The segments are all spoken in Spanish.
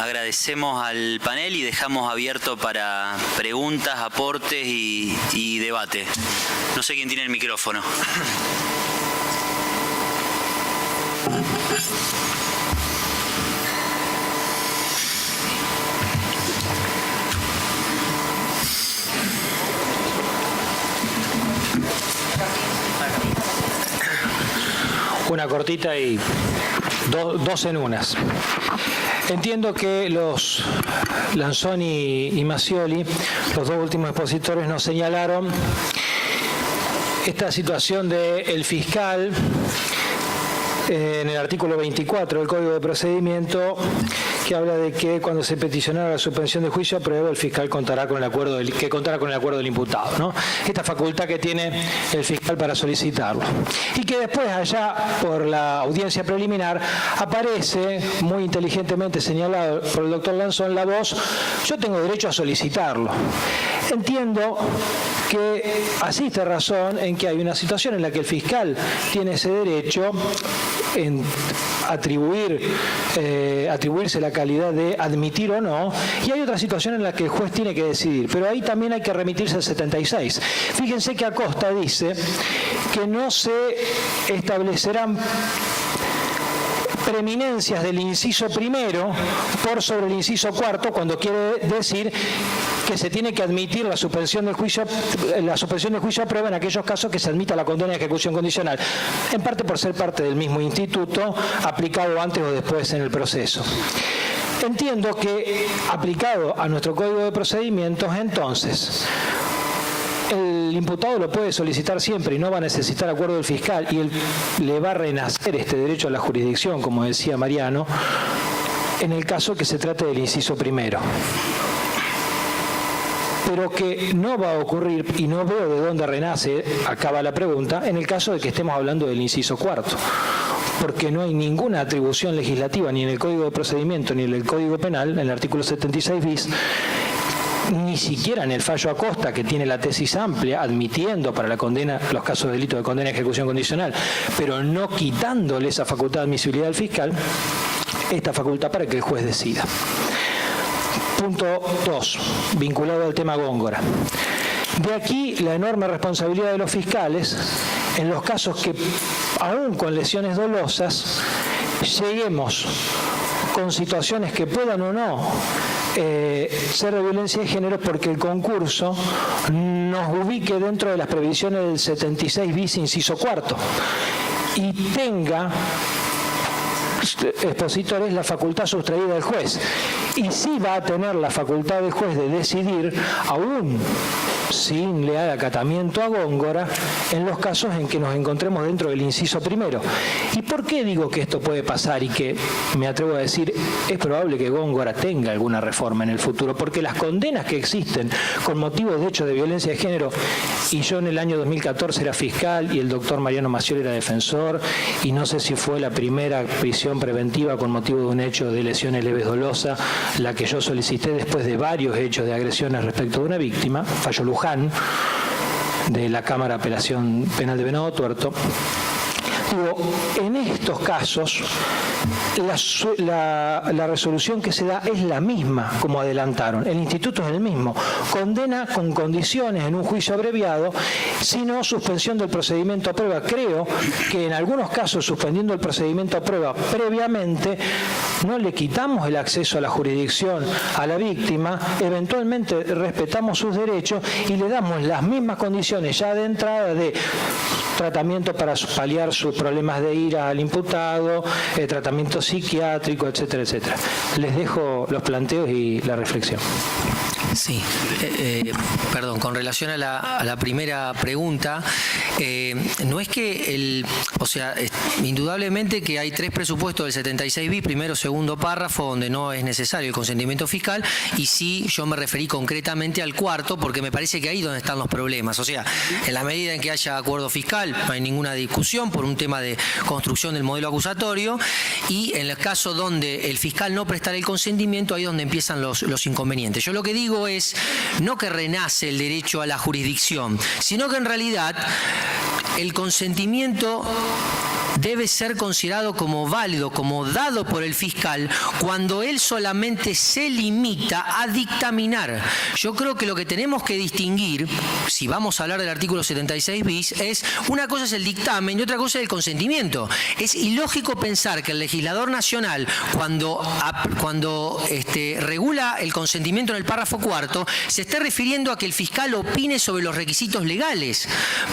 agradecemos al panel y dejamos abierto para preguntas, aportes y debate. No sé quién tiene el micrófono. Una cortita y dos en unas. Entiendo que los Lanzoni y Macioli, los dos últimos expositores, nos señalaron esta situación del fiscal en el artículo 24 del Código de Procedimiento, que habla de que cuando se peticionara la suspensión de juicio a prueba, el fiscal contará con el acuerdo del imputado, ¿no? Esta facultad que tiene el fiscal para solicitarlo. Y que después, allá por la audiencia preliminar, aparece, muy inteligentemente señalado por el doctor Lanzón, la voz: yo tengo derecho a solicitarlo. Entiendo que asiste razón en que hay una situación en la que el fiscal tiene ese derecho en atribuirse la calidad de admitir o no, y hay otra situación en la que el juez tiene que decidir, pero ahí también hay que remitirse al 76. Fíjense que Acosta dice que no se establecerán preeminencias del inciso primero por sobre el inciso cuarto, cuando quiere decir que se tiene que admitir la suspensión del juicio a prueba en aquellos casos que se admita la condena de ejecución condicional, en parte por ser parte del mismo instituto, aplicado antes o después en el proceso. Entiendo que, aplicado a nuestro Código de Procedimientos, entonces, el imputado lo puede solicitar siempre y no va a necesitar acuerdo del fiscal, y él le va a renacer este derecho a la jurisdicción, como decía Mariano, en el caso que se trate del inciso primero. Pero que no va a ocurrir, y no veo de dónde renace, acaba la pregunta, en el caso de que estemos hablando del inciso cuarto, porque no hay ninguna atribución legislativa, ni en el Código de Procedimiento, ni en el Código Penal, en el artículo 76 bis, ni siquiera en el fallo Acosta, que tiene la tesis amplia, admitiendo para la condena los casos de delito de condena y ejecución condicional, pero no quitándole esa facultad de admisibilidad al fiscal, esta facultad para que el juez decida. Punto 2, vinculado al tema Góngora. De aquí la enorme responsabilidad de los fiscales en los casos que, aún con lesiones dolosas, lleguemos con situaciones que puedan o no ser de violencia de género, porque el concurso nos ubique dentro de las previsiones del 76 bis inciso cuarto y tenga expositores la facultad sustraída del juez, y sí va a tener la facultad del juez de decidir, aún sin leal acatamiento a Góngora, en los casos en que nos encontremos dentro del inciso primero. ¿Y por qué digo que esto puede pasar y que, me atrevo a decir, es probable que Góngora tenga alguna reforma en el futuro? Porque las condenas que existen con motivo de hechos de violencia de género, y yo en el año 2014 era fiscal y el doctor Mariano Macioli era defensor, y no sé si fue la primera prisión preventiva con motivo de un hecho de lesiones leves dolosa la que yo solicité después de varios hechos de agresiones respecto de una víctima, fallo Luján, de la Cámara de Apelación Penal de Venado Tuerto. Digo, en estos casos la resolución que se da es la misma, como adelantaron. El instituto es el mismo. Condena con condiciones en un juicio abreviado, sino suspensión del procedimiento a prueba. Creo que en algunos casos, suspendiendo el procedimiento a prueba previamente, no le quitamos el acceso a la jurisdicción a la víctima, eventualmente respetamos sus derechos y le damos las mismas condiciones ya de entrada de tratamiento para paliar sus problemas de ira al imputado, tratamiento psiquiátrico, etcétera, etcétera. Les dejo los planteos y la reflexión. Sí, perdón, con relación a la primera pregunta, no es que indudablemente que hay 3 presupuestos del 76 bis, primero, segundo párrafo, donde no es necesario el consentimiento fiscal, y sí, yo me referí concretamente al cuarto, porque me parece que ahí es donde están los problemas. O sea, en la medida en que haya acuerdo fiscal, no hay ninguna discusión por un tema de construcción del modelo acusatorio, y en el caso donde el fiscal no prestara el consentimiento, ahí es donde empiezan los inconvenientes. Yo lo que digo es, no que renace el derecho a la jurisdicción, sino que en realidad el consentimiento debe ser considerado como válido, como dado por el fiscal, cuando él solamente se limita a dictaminar. Yo creo que lo que tenemos que distinguir, si vamos a hablar del artículo 76 bis, es una cosa es el dictamen y otra cosa es el consentimiento. Es ilógico pensar que el legislador nacional, cuando regula el consentimiento en el párrafo cuarto, se esté refiriendo a que el fiscal opine sobre los requisitos legales,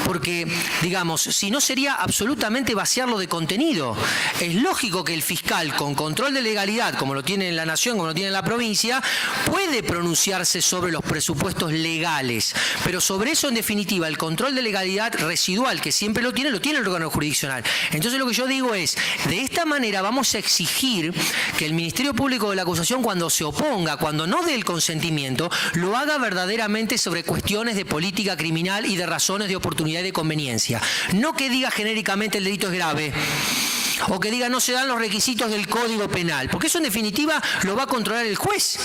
porque, digamos, si no sería absolutamente vaciarlo de contenido. Es lógico que el fiscal, con control de legalidad, como lo tiene en la Nación, como lo tiene en la provincia, puede pronunciarse sobre los presupuestos legales, pero sobre eso, en definitiva, el control de legalidad residual, que siempre lo tiene el órgano jurisdiccional. Entonces, lo que yo digo es, de esta manera vamos a exigir que el Ministerio Público de la Acusación, cuando se oponga, cuando no dé el consentimiento, lo haga verdaderamente sobre cuestiones de política criminal y de razones de oportunidad y de conveniencia. No que diga genéricamente el delito es grave, o que diga no se dan los requisitos del Código Penal, porque eso en definitiva lo va a controlar el juez.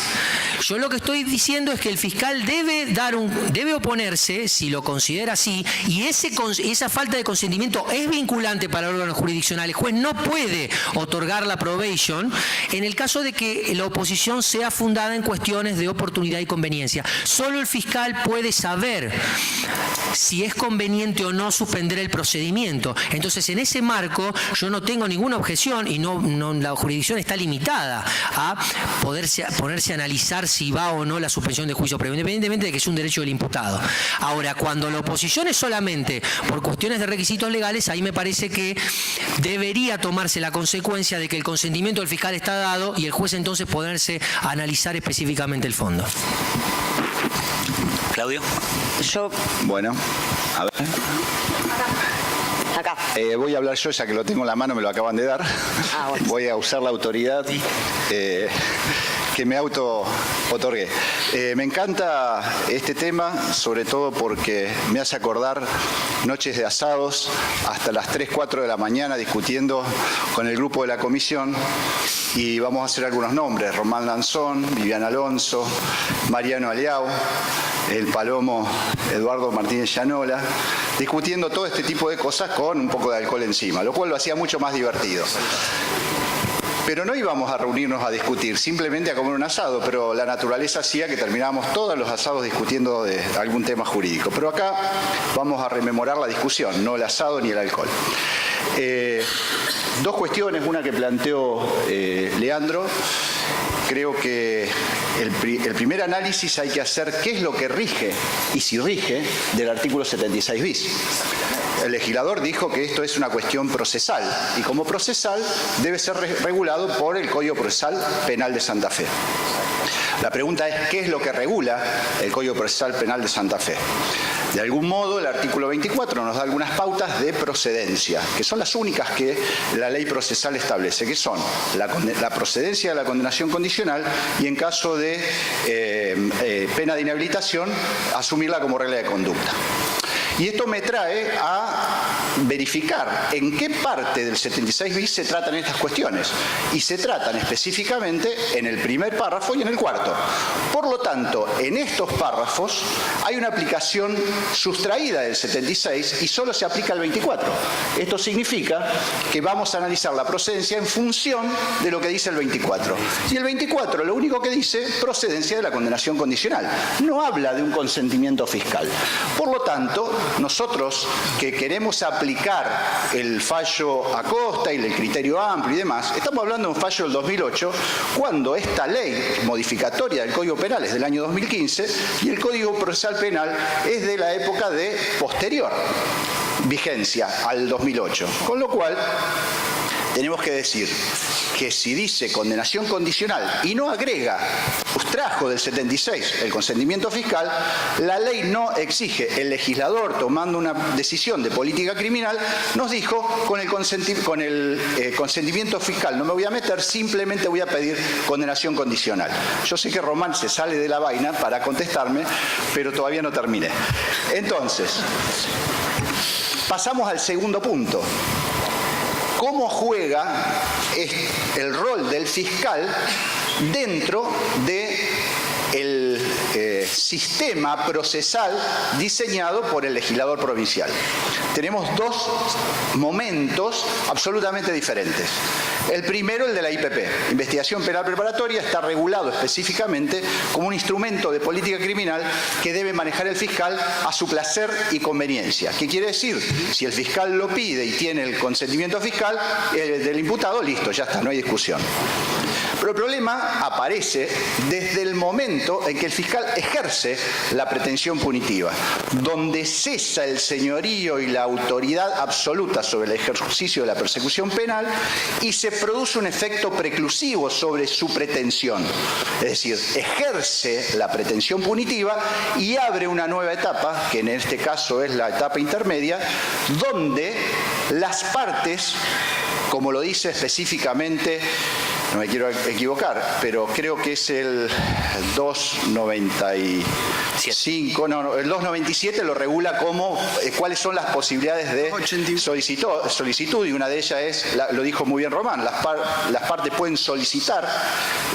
Yo lo que estoy diciendo es que el fiscal debe oponerse, si lo considera así, y esa falta de consentimiento es vinculante para el órgano jurisdiccional. El juez no puede otorgar la probation en el caso de que la oposición sea fundada en cuestiones de oportunidad y conveniencia. Solo el fiscal puede saber si es conveniente o no suspender el procedimiento. Entonces, en ese marco, yo no tengo ninguna objeción y la jurisdicción está limitada a ponerse a analizar si va o no la suspensión de juicio previo, independientemente de que es un derecho del imputado. Ahora, cuando la oposición es solamente por cuestiones de requisitos legales, ahí me parece que debería tomarse la consecuencia de que el consentimiento del fiscal está dado y el juez entonces poderse analizar específicamente el fondo. Claudio. Bueno, a ver. Acá. Voy a hablar yo, ya que lo tengo en la mano, me lo acaban de dar. Bueno. Voy a usar la autoridad que me auto-otorgué. Me encanta este tema, sobre todo porque me hace acordar noches de asados hasta las 3, 4 de la mañana discutiendo con el grupo de la comisión, y vamos a hacer algunos nombres: Román Lanzón, Viviana Alonso, Mariano Aleao, el Palomo Eduardo Martínez Llanola, discutiendo todo este tipo de cosas con un poco de alcohol encima, lo cual lo hacía mucho más divertido. Pero no íbamos a reunirnos a discutir, simplemente a comer un asado, pero la naturaleza hacía que terminábamos todos los asados discutiendo de algún tema jurídico. Pero acá vamos a rememorar la discusión, no el asado ni el alcohol. Dos cuestiones, una que planteó Leandro. Creo que el primer análisis hay que hacer qué es lo que rige, y si rige, del artículo 76 bis. El legislador dijo que esto es una cuestión procesal, y como procesal debe ser regulado por el Código Procesal Penal de Santa Fe. La pregunta es, ¿qué es lo que regula el Código Procesal Penal de Santa Fe? De algún modo, el artículo 24 nos da algunas pautas de procedencia, que son las únicas que la ley procesal establece, que son la procedencia de la condenación condicional y, en caso de pena de inhabilitación, asumirla como regla de conducta. Y esto me trae a verificar en qué parte del 76 bis se tratan estas cuestiones. Y se tratan específicamente en el primer párrafo y en el cuarto. Por lo tanto, en estos párrafos hay una aplicación sustraída del 76 y solo se aplica el 24. Esto significa que vamos a analizar la procedencia en función de lo que dice el 24. Y el 24 lo único que dice, procedencia de la condenación condicional. No habla de un consentimiento fiscal. Por lo tanto, nosotros que queremos aplicar el fallo Acosta y el criterio amplio y demás, estamos hablando de un fallo del 2008, cuando esta ley modificatoria del Código Penal es del año 2015 y el Código Procesal Penal es de la época de posterior vigencia al 2008. Con lo cual, tenemos que decir que si dice condenación condicional y no agrega, sustrajo del 76 el consentimiento fiscal, la ley no exige. El legislador, tomando una decisión de política criminal, nos dijo, con el consentimiento fiscal no me voy a meter, simplemente voy a pedir condenación condicional. Yo sé que Román se sale de la vaina para contestarme, pero todavía no terminé. Entonces, pasamos al segundo punto. ¿Cómo juega el rol del fiscal dentro del sistema procesal diseñado por el legislador provincial. Tenemos dos momentos absolutamente diferentes. El primero, el de la IPP, Investigación Penal Preparatoria, está regulado específicamente como un instrumento de política criminal que debe manejar el fiscal a su placer y conveniencia. ¿Qué quiere decir? Si el fiscal lo pide y tiene el consentimiento fiscal del imputado, listo, ya está, no hay discusión. Pero el problema aparece desde el momento en que el fiscal ejerce la pretensión punitiva, donde cesa el señorío y la autoridad absoluta sobre el ejercicio de la persecución penal y se produce un efecto preclusivo sobre su pretensión. Es decir, ejerce la pretensión punitiva y abre una nueva etapa, que en este caso es la etapa intermedia, donde las partes, como lo dice específicamente, no me quiero equivocar, pero creo que es el 295, el 297 lo regula como cuáles son las posibilidades de solicitud, y una de ellas es, lo dijo muy bien Román, las partes pueden solicitar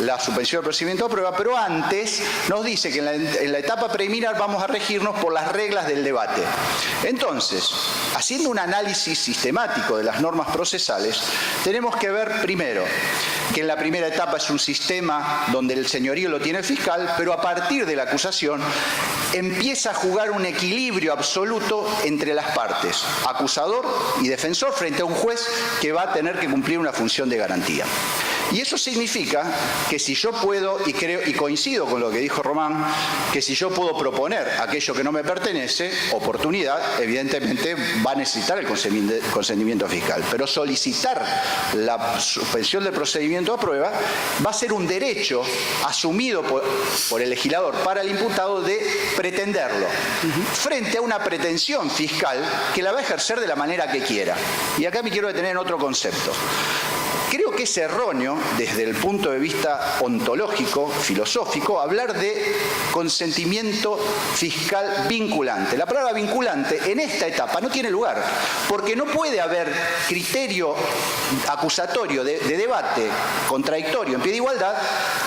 la suspensión del procedimiento de prueba, pero antes nos dice que en la etapa preliminar vamos a regirnos por las reglas del debate. Entonces, haciendo un análisis sistemático de las normas procesales, tenemos que ver primero que en la primera etapa es un sistema donde el señorío lo tiene el fiscal, pero a partir de la acusación empieza a jugar un equilibrio absoluto entre las partes, acusador y defensor, frente a un juez que va a tener que cumplir una función de garantía. Y eso significa que si yo puedo, y creo y coincido con lo que dijo Román, que si yo puedo proponer aquello que no me pertenece, oportunidad, evidentemente va a necesitar el consentimiento fiscal. Pero solicitar la suspensión del procedimiento a prueba va a ser un derecho asumido por el legislador para el imputado de pretenderlo, frente a una pretensión fiscal que la va a ejercer de la manera que quiera. Y acá me quiero detener en otro concepto. Creo que es erróneo, desde el punto de vista ontológico, filosófico, hablar de consentimiento fiscal vinculante. La palabra vinculante en esta etapa no tiene lugar, porque no puede haber criterio acusatorio de debate contradictorio en pie de igualdad,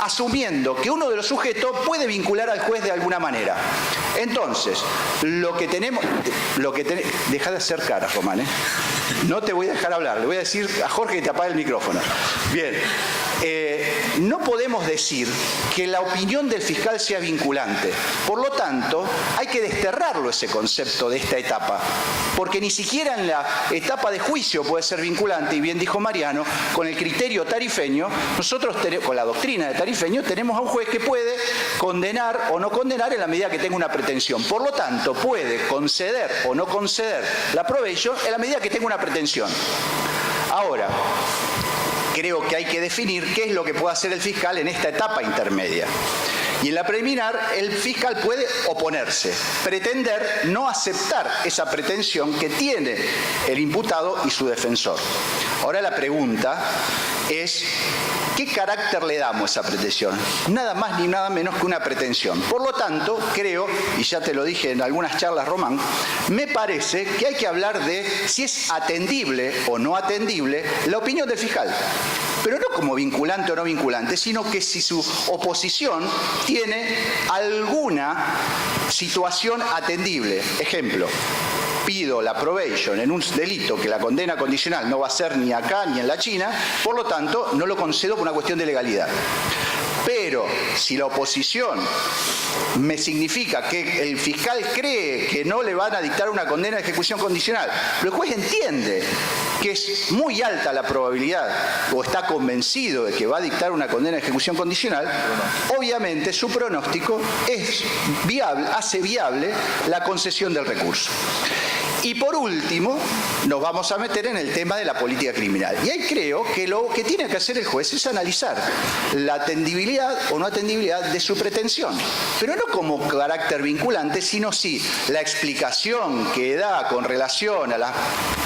asumiendo que uno de los sujetos puede vincular al juez de alguna manera. Entonces, deja de hacer caras, Román, no te voy a dejar hablar, le voy a decir a Jorge que te apague el micrófono. Bien, no podemos decir que la opinión del fiscal sea vinculante. Por lo tanto, hay que desterrarlo ese concepto de esta etapa, porque ni siquiera en la etapa de juicio puede ser vinculante, y bien dijo Mariano, con el criterio tarifeño, nosotros con la doctrina de tarifeño tenemos a un juez que puede condenar o no condenar en la medida que tenga una pretensión. Por lo tanto, puede conceder o no conceder la probation en la medida que tenga una pretensión. Ahora, creo que hay que definir qué es lo que puede hacer el fiscal en esta etapa intermedia. Y en la preliminar, el fiscal puede oponerse, pretender no aceptar esa pretensión que tiene el imputado y su defensor. Ahora la pregunta es, ¿qué carácter le damos a esa pretensión? Nada más ni nada menos que una pretensión. Por lo tanto, creo, y ya te lo dije en algunas charlas, Román, me parece que hay que hablar de si es atendible o no atendible la opinión del fiscal. Pero no como vinculante o no vinculante, sino que si su oposición tiene alguna situación atendible. Ejemplo, pido la probation en un delito que la condena condicional no va a ser ni acá ni en la China, por lo tanto no lo concedo por una cuestión de legalidad. Pero si la oposición me significa que el fiscal cree que no le van a dictar una condena de ejecución condicional, pero el juez entiende que es muy alta la probabilidad o está convencido de que va a dictar una condena de ejecución condicional, obviamente su pronóstico es viable, hace viable la concesión del recurso. Y por último, nos vamos a meter en el tema de la política criminal. Y ahí creo que lo que tiene que hacer el juez es analizar la atendibilidad o no atendibilidad de su pretensión. Pero no como carácter vinculante, sino sí la explicación que da con relación a los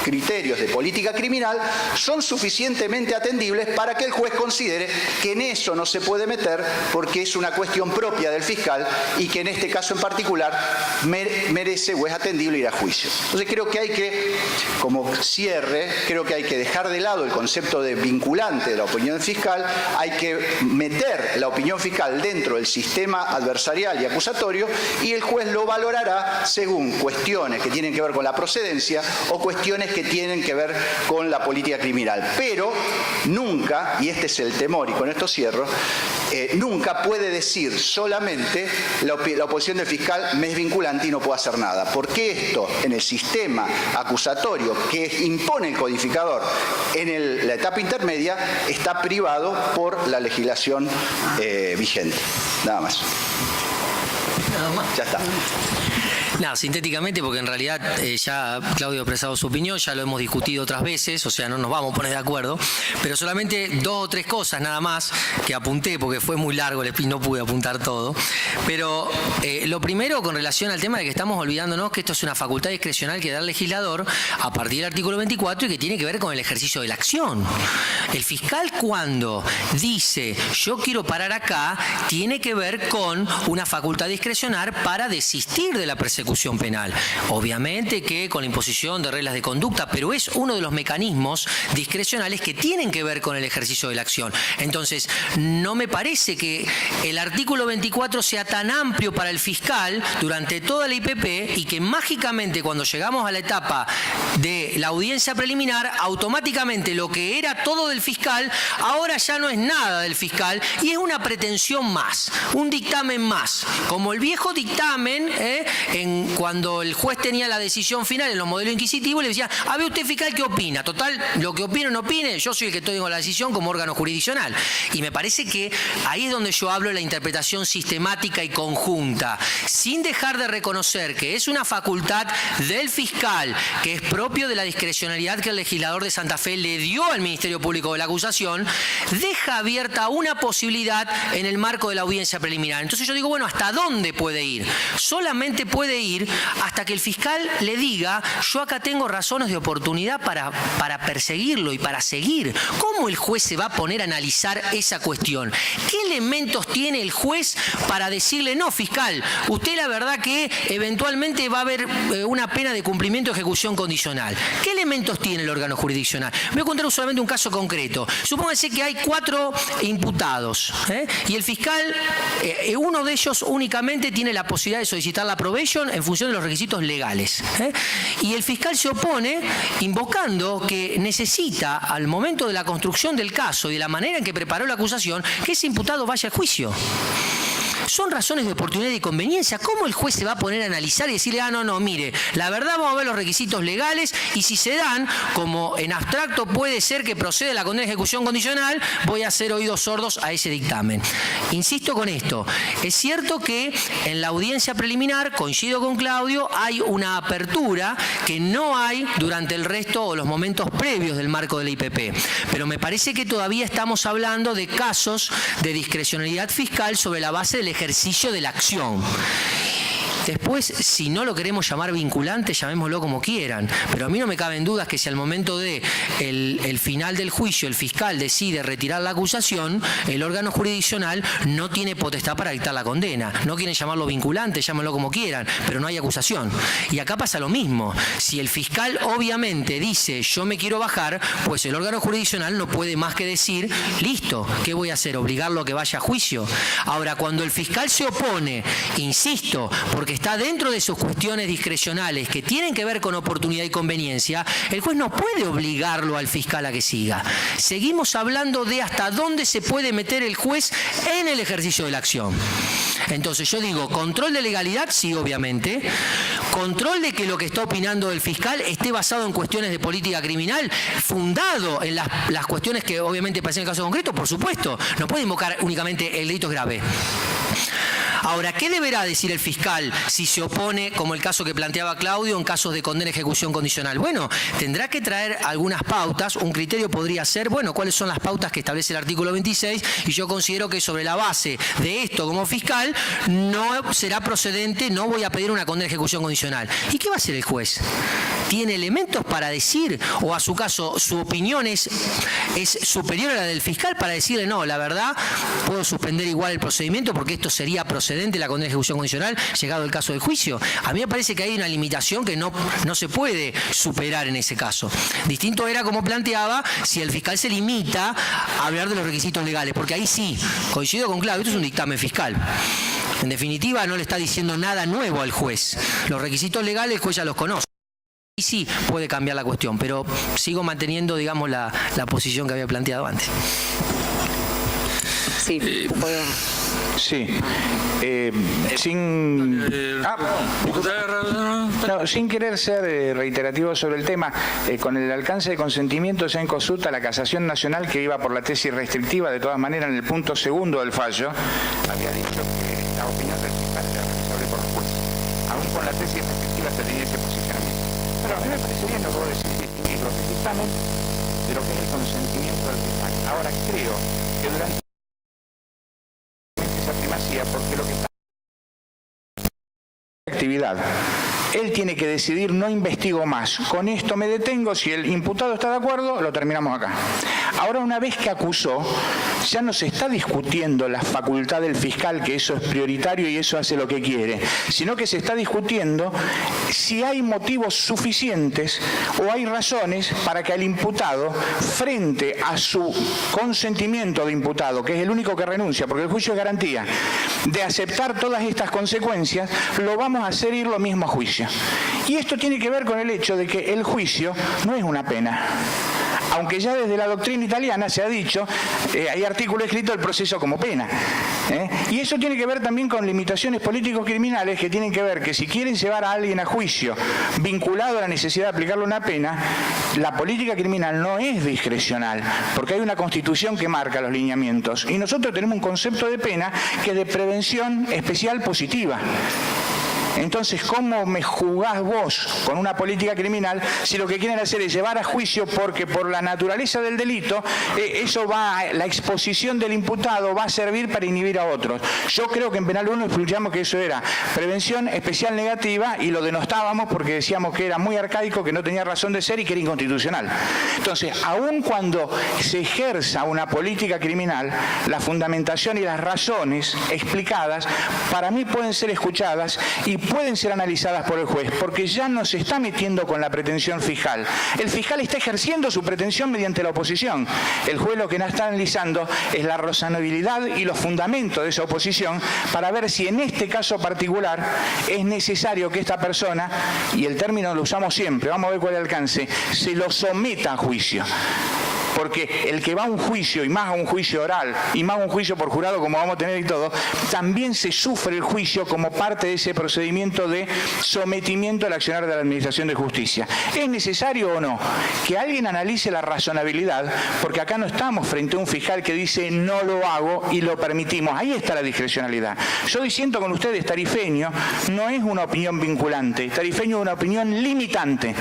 criterios de política criminal son suficientemente atendibles para que el juez considere que en eso no se puede meter porque es una cuestión propia del fiscal y que en este caso en particular merece o es atendible ir a juicio. Entonces, Entonces creo que hay que, como cierre, creo que hay que dejar de lado el concepto de vinculante de la opinión fiscal, hay que meter la opinión fiscal dentro del sistema adversarial y acusatorio, y el juez lo valorará según cuestiones que tienen que ver con la procedencia o cuestiones que tienen que ver con la política criminal. Pero nunca, y este es el temor, y con esto cierro, nunca puede decir solamente la oposición del fiscal me es vinculante y no puedo hacer nada. Porque esto, en el sistema acusatorio que impone el codificador en la etapa intermedia, está privado por la legislación vigente. Nada más. Ya está. Nada, sintéticamente, porque en realidad ya Claudio ha expresado su opinión, ya lo hemos discutido otras veces, o sea, no nos vamos a poner de acuerdo, pero solamente 2 o 3 cosas nada más que apunté, porque fue muy largo, no pude apuntar todo. Pero lo primero, con relación al tema de que estamos olvidándonos que esto es una facultad discrecional que da el legislador a partir del artículo 24 y que tiene que ver con el ejercicio de la acción. El fiscal, cuando dice yo quiero parar acá, tiene que ver con una facultad discrecional para desistir de la persecución penal. Obviamente que con la imposición de reglas de conducta, pero es uno de los mecanismos discrecionales que tienen que ver con el ejercicio de la acción. Entonces, no me parece que el artículo 24 sea tan amplio para el fiscal durante toda la IPP y que mágicamente cuando llegamos a la etapa de la audiencia preliminar, automáticamente lo que era todo del fiscal, ahora ya no es nada del fiscal y es una pretensión más, un dictamen más. Como el viejo dictamen, cuando el juez tenía la decisión final en los modelos inquisitivos, le decía, a ver usted fiscal, ¿qué opina? Total, lo que opine o no opine, yo soy el que tengo la decisión como órgano jurisdiccional. Y me parece que ahí es donde yo hablo de la interpretación sistemática y conjunta, sin dejar de reconocer que es una facultad del fiscal, que es propio de la discrecionalidad que el legislador de Santa Fe le dio al Ministerio Público de la acusación, deja abierta una posibilidad en el marco de la audiencia preliminar. Entonces yo digo, bueno, ¿hasta dónde puede ir? Solamente puede ir hasta que el fiscal le diga, yo acá tengo razones de oportunidad para perseguirlo y para seguir. ¿Cómo el juez se va a poner a analizar esa cuestión? ¿Qué elementos tiene el juez para decirle, no, fiscal, usted la verdad que eventualmente va a haber una pena de cumplimiento de ejecución condicional? ¿Qué elementos tiene el órgano jurisdiccional? Voy a contar solamente un caso concreto. Supóngase que hay 4 imputados, y el fiscal, uno de ellos únicamente tiene la posibilidad de solicitar la probation en función de los requisitos legales. Y el fiscal se opone invocando que necesita, al momento de la construcción del caso y de la manera en que preparó la acusación, que ese imputado vaya a juicio. Son razones de oportunidad y conveniencia. ¿Cómo el juez se va a poner a analizar y decirle, no, mire, la verdad vamos a ver los requisitos legales y si se dan, como en abstracto puede ser que procede la condena de ejecución condicional, voy a hacer oídos sordos a ese dictamen? Insisto con esto, es cierto que en la audiencia preliminar, coincido con Claudio, hay una apertura que no hay durante el resto o los momentos previos del marco de la IPP, pero me parece que todavía estamos hablando de casos de discrecionalidad fiscal sobre la base del ejercicio de la acción. Después, si no lo queremos llamar vinculante, llamémoslo como quieran, pero a mí no me caben dudas que si al momento de el final del juicio el fiscal decide retirar la acusación, el órgano jurisdiccional no tiene potestad para dictar la condena. No quieren llamarlo vinculante, llámenlo como quieran, pero no hay acusación. Y acá pasa lo mismo. Si el fiscal obviamente dice yo me quiero bajar, pues el órgano jurisdiccional no puede más que decir listo, ¿qué voy a hacer? ¿Obligarlo a que vaya a juicio? Ahora, cuando el fiscal se opone, insisto, porque está dentro de sus cuestiones discrecionales que tienen que ver con oportunidad y conveniencia, el juez no puede obligarlo al fiscal a que siga. Seguimos hablando de hasta dónde se puede meter el juez en el ejercicio de la acción. Entonces yo digo, control de legalidad, sí, obviamente. Control de que lo que está opinando el fiscal esté basado en cuestiones de política criminal, fundado en las cuestiones que obviamente parecen en el caso concreto, por supuesto. No puede invocar únicamente el delito grave. Ahora, ¿qué deberá decir el fiscal si se opone, como el caso que planteaba Claudio, en casos de condena y ejecución condicional? Bueno, tendrá que traer algunas pautas. Un criterio podría ser, bueno, ¿cuáles son las pautas que establece el artículo 26? Y yo considero que sobre la base de esto como fiscal no será procedente, no voy a pedir una condena y ejecución condicional. ¿Y qué va a hacer el juez? tiene elementos para decir, o a su caso su opinión es superior a la del fiscal para decirle no, la verdad puedo suspender igual el procedimiento porque esto sería procedente la condena de ejecución condicional llegado el caso del juicio. A mí me parece que hay una limitación que no se puede superar en ese caso. Distinto era como planteaba si el fiscal se limita a hablar de los requisitos legales, porque ahí sí, coincido con Claudio, esto es un dictamen fiscal. En definitiva, no le está diciendo nada nuevo al juez. Los requisitos legales el juez ya los conoce. Y sí, puede cambiar la cuestión, pero sigo manteniendo, digamos, la posición que había planteado antes. Sí, puedo. Sí. Sin querer ser reiterativo sobre el tema, con el alcance de consentimiento ya en consulta la Casación Nacional, que iba por la tesis restrictiva, de todas maneras en el punto segundo del fallo, había dicho que la opinión del fiscal era revisable por los jueces. Aún con la tesis restrictiva se tenía ese posicionamiento. Pero a mí me parecería, no puedo decir, distinguir lo que es el dictamen de lo que es el consentimiento del fiscal. Ahora creo que durante esa primacía, porque lo que está actividad, él tiene que decidir, no investigo más, con esto me detengo, si el imputado está de acuerdo, lo terminamos acá. Ahora, una vez que acusó, ya no se está discutiendo la facultad del fiscal, que eso es prioritario y eso hace lo que quiere, sino que se está discutiendo si hay motivos suficientes o hay razones para que el imputado, frente a su consentimiento de imputado, que es el único que renuncia, porque el juicio es garantía, de aceptar todas estas consecuencias, lo vamos a hacer ir lo mismo a juicio. Y esto tiene que ver con el hecho de que el juicio no es una pena. Aunque ya desde la doctrina italiana se ha dicho, hay artículo escrito el proceso como pena. Y eso tiene que ver también con limitaciones políticos criminales que tienen que ver que si quieren llevar a alguien a juicio vinculado a la necesidad de aplicarle una pena, la política criminal no es discrecional, porque hay una constitución que marca los lineamientos. Y nosotros tenemos un concepto de pena que es de prevención especial positiva. Entonces, ¿cómo me juzgás vos con una política criminal si lo que quieren hacer es llevar a juicio porque por la naturaleza del delito, la exposición del imputado va a servir para inhibir a otros? Yo creo que en Penal 1 explicamos que eso era prevención especial negativa y lo denostábamos porque decíamos que era muy arcaico, que no tenía razón de ser y que era inconstitucional. Entonces, aun cuando se ejerza una política criminal, la fundamentación y las razones explicadas, para mí pueden ser escuchadas y pueden ser analizadas por el juez, porque ya no se está metiendo con la pretensión fiscal. El fiscal está ejerciendo su pretensión mediante la oposición. El juez lo que no está analizando es la razonabilidad y los fundamentos de esa oposición para ver si en este caso particular es necesario que esta persona, y el término lo usamos siempre, vamos a ver cuál es el alcance, se lo someta a juicio. Porque el que va a un juicio, y más a un juicio oral, y más a un juicio por jurado como vamos a tener y todo, también se sufre el juicio como parte de ese procedimiento de sometimiento al accionar de la Administración de Justicia. ¿Es necesario o no que alguien analice la razonabilidad? Porque acá no estamos frente a un fiscal que dice no lo hago y lo permitimos. Ahí está la discrecionalidad. Yo diciendo con ustedes, Tarifeño no es una opinión vinculante, Tarifeño es una opinión limitante.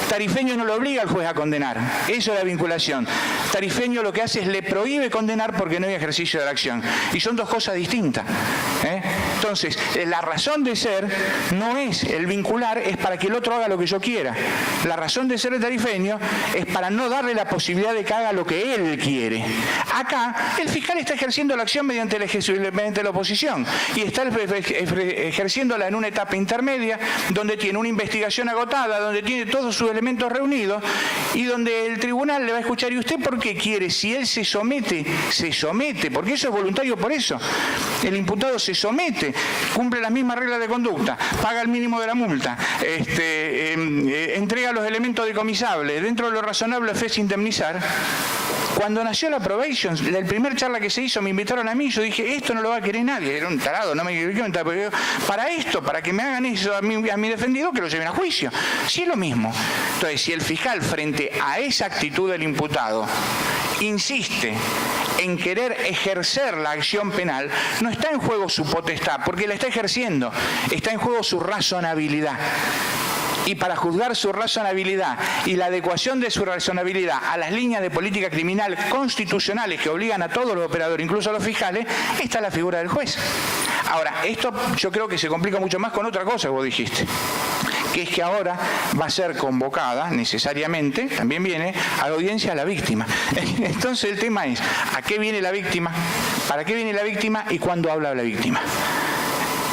Tarifeño no lo obliga al juez a condenar, eso es la vinculación. Tarifeño lo que hace es le prohíbe condenar porque no hay ejercicio de la acción. Y son dos cosas distintas. Entonces, la razón de ser no es el vincular, es para que el otro haga lo que yo quiera. La razón de ser del tarifeño es para no darle la posibilidad de que haga lo que él quiere. Acá, el fiscal está ejerciendo la acción mediante la oposición y está ejerciéndola en una etapa intermedia donde tiene una investigación agotada, donde tiene todos sus elementos reunidos y donde el tribunal le va a escuchar. ¿Y usted por qué quiere? Si él se somete, porque eso es voluntario por eso. El imputado se somete, cumple las mismas reglas de conducta, paga el mínimo de la multa, entrega los elementos decomisables, dentro de lo razonable ofrece indemnizar. Cuando nació la probation, la primer charla que se hizo, me invitaron a mí, yo dije, esto no lo va a querer nadie, era un tarado, no me quiero para esto, para que me hagan eso a mi defendido, que lo lleven a juicio. Sí es lo mismo. Entonces, si el fiscal frente a esa actitud del imputado insiste en querer ejercer la acción penal, no está en juego su potestad, porque la está ejerciendo, está en juego su razonabilidad. Y para juzgar su razonabilidad y la adecuación de su razonabilidad a las líneas de política criminal constitucionales que obligan a todos los operadores, incluso a los fiscales, está la figura del juez. Ahora, esto yo creo que se complica mucho más con otra cosa que vos dijiste, que es que ahora va a ser convocada necesariamente, también viene a la audiencia a la víctima. Entonces el tema es, ¿a qué viene la víctima? ¿Para qué viene la víctima y cuándo habla la víctima?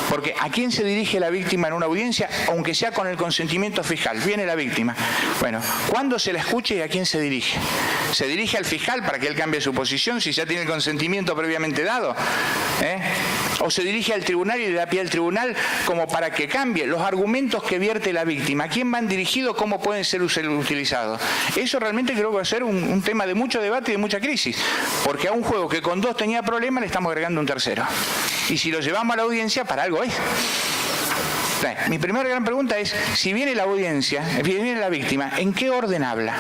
Porque ¿a quién se dirige la víctima en una audiencia, aunque sea con el consentimiento fiscal? Viene la víctima. Bueno, ¿cuándo se la escucha y a quién se dirige? ¿Se dirige al fiscal para que él cambie su posición si ya tiene el consentimiento previamente dado? ¿O se dirige al tribunal y le da pie al tribunal como para que cambie los argumentos que vierte la víctima? ¿A quién van dirigidos? ¿Cómo pueden ser utilizados? Eso realmente creo que va a ser un tema de mucho debate y de mucha crisis. Porque a un juego que con 2 tenía problemas le estamos agregando un tercero. Y si lo llevamos a la audiencia, para algo es. Mi primera gran pregunta es, si viene la audiencia, viene la víctima, ¿en qué orden habla?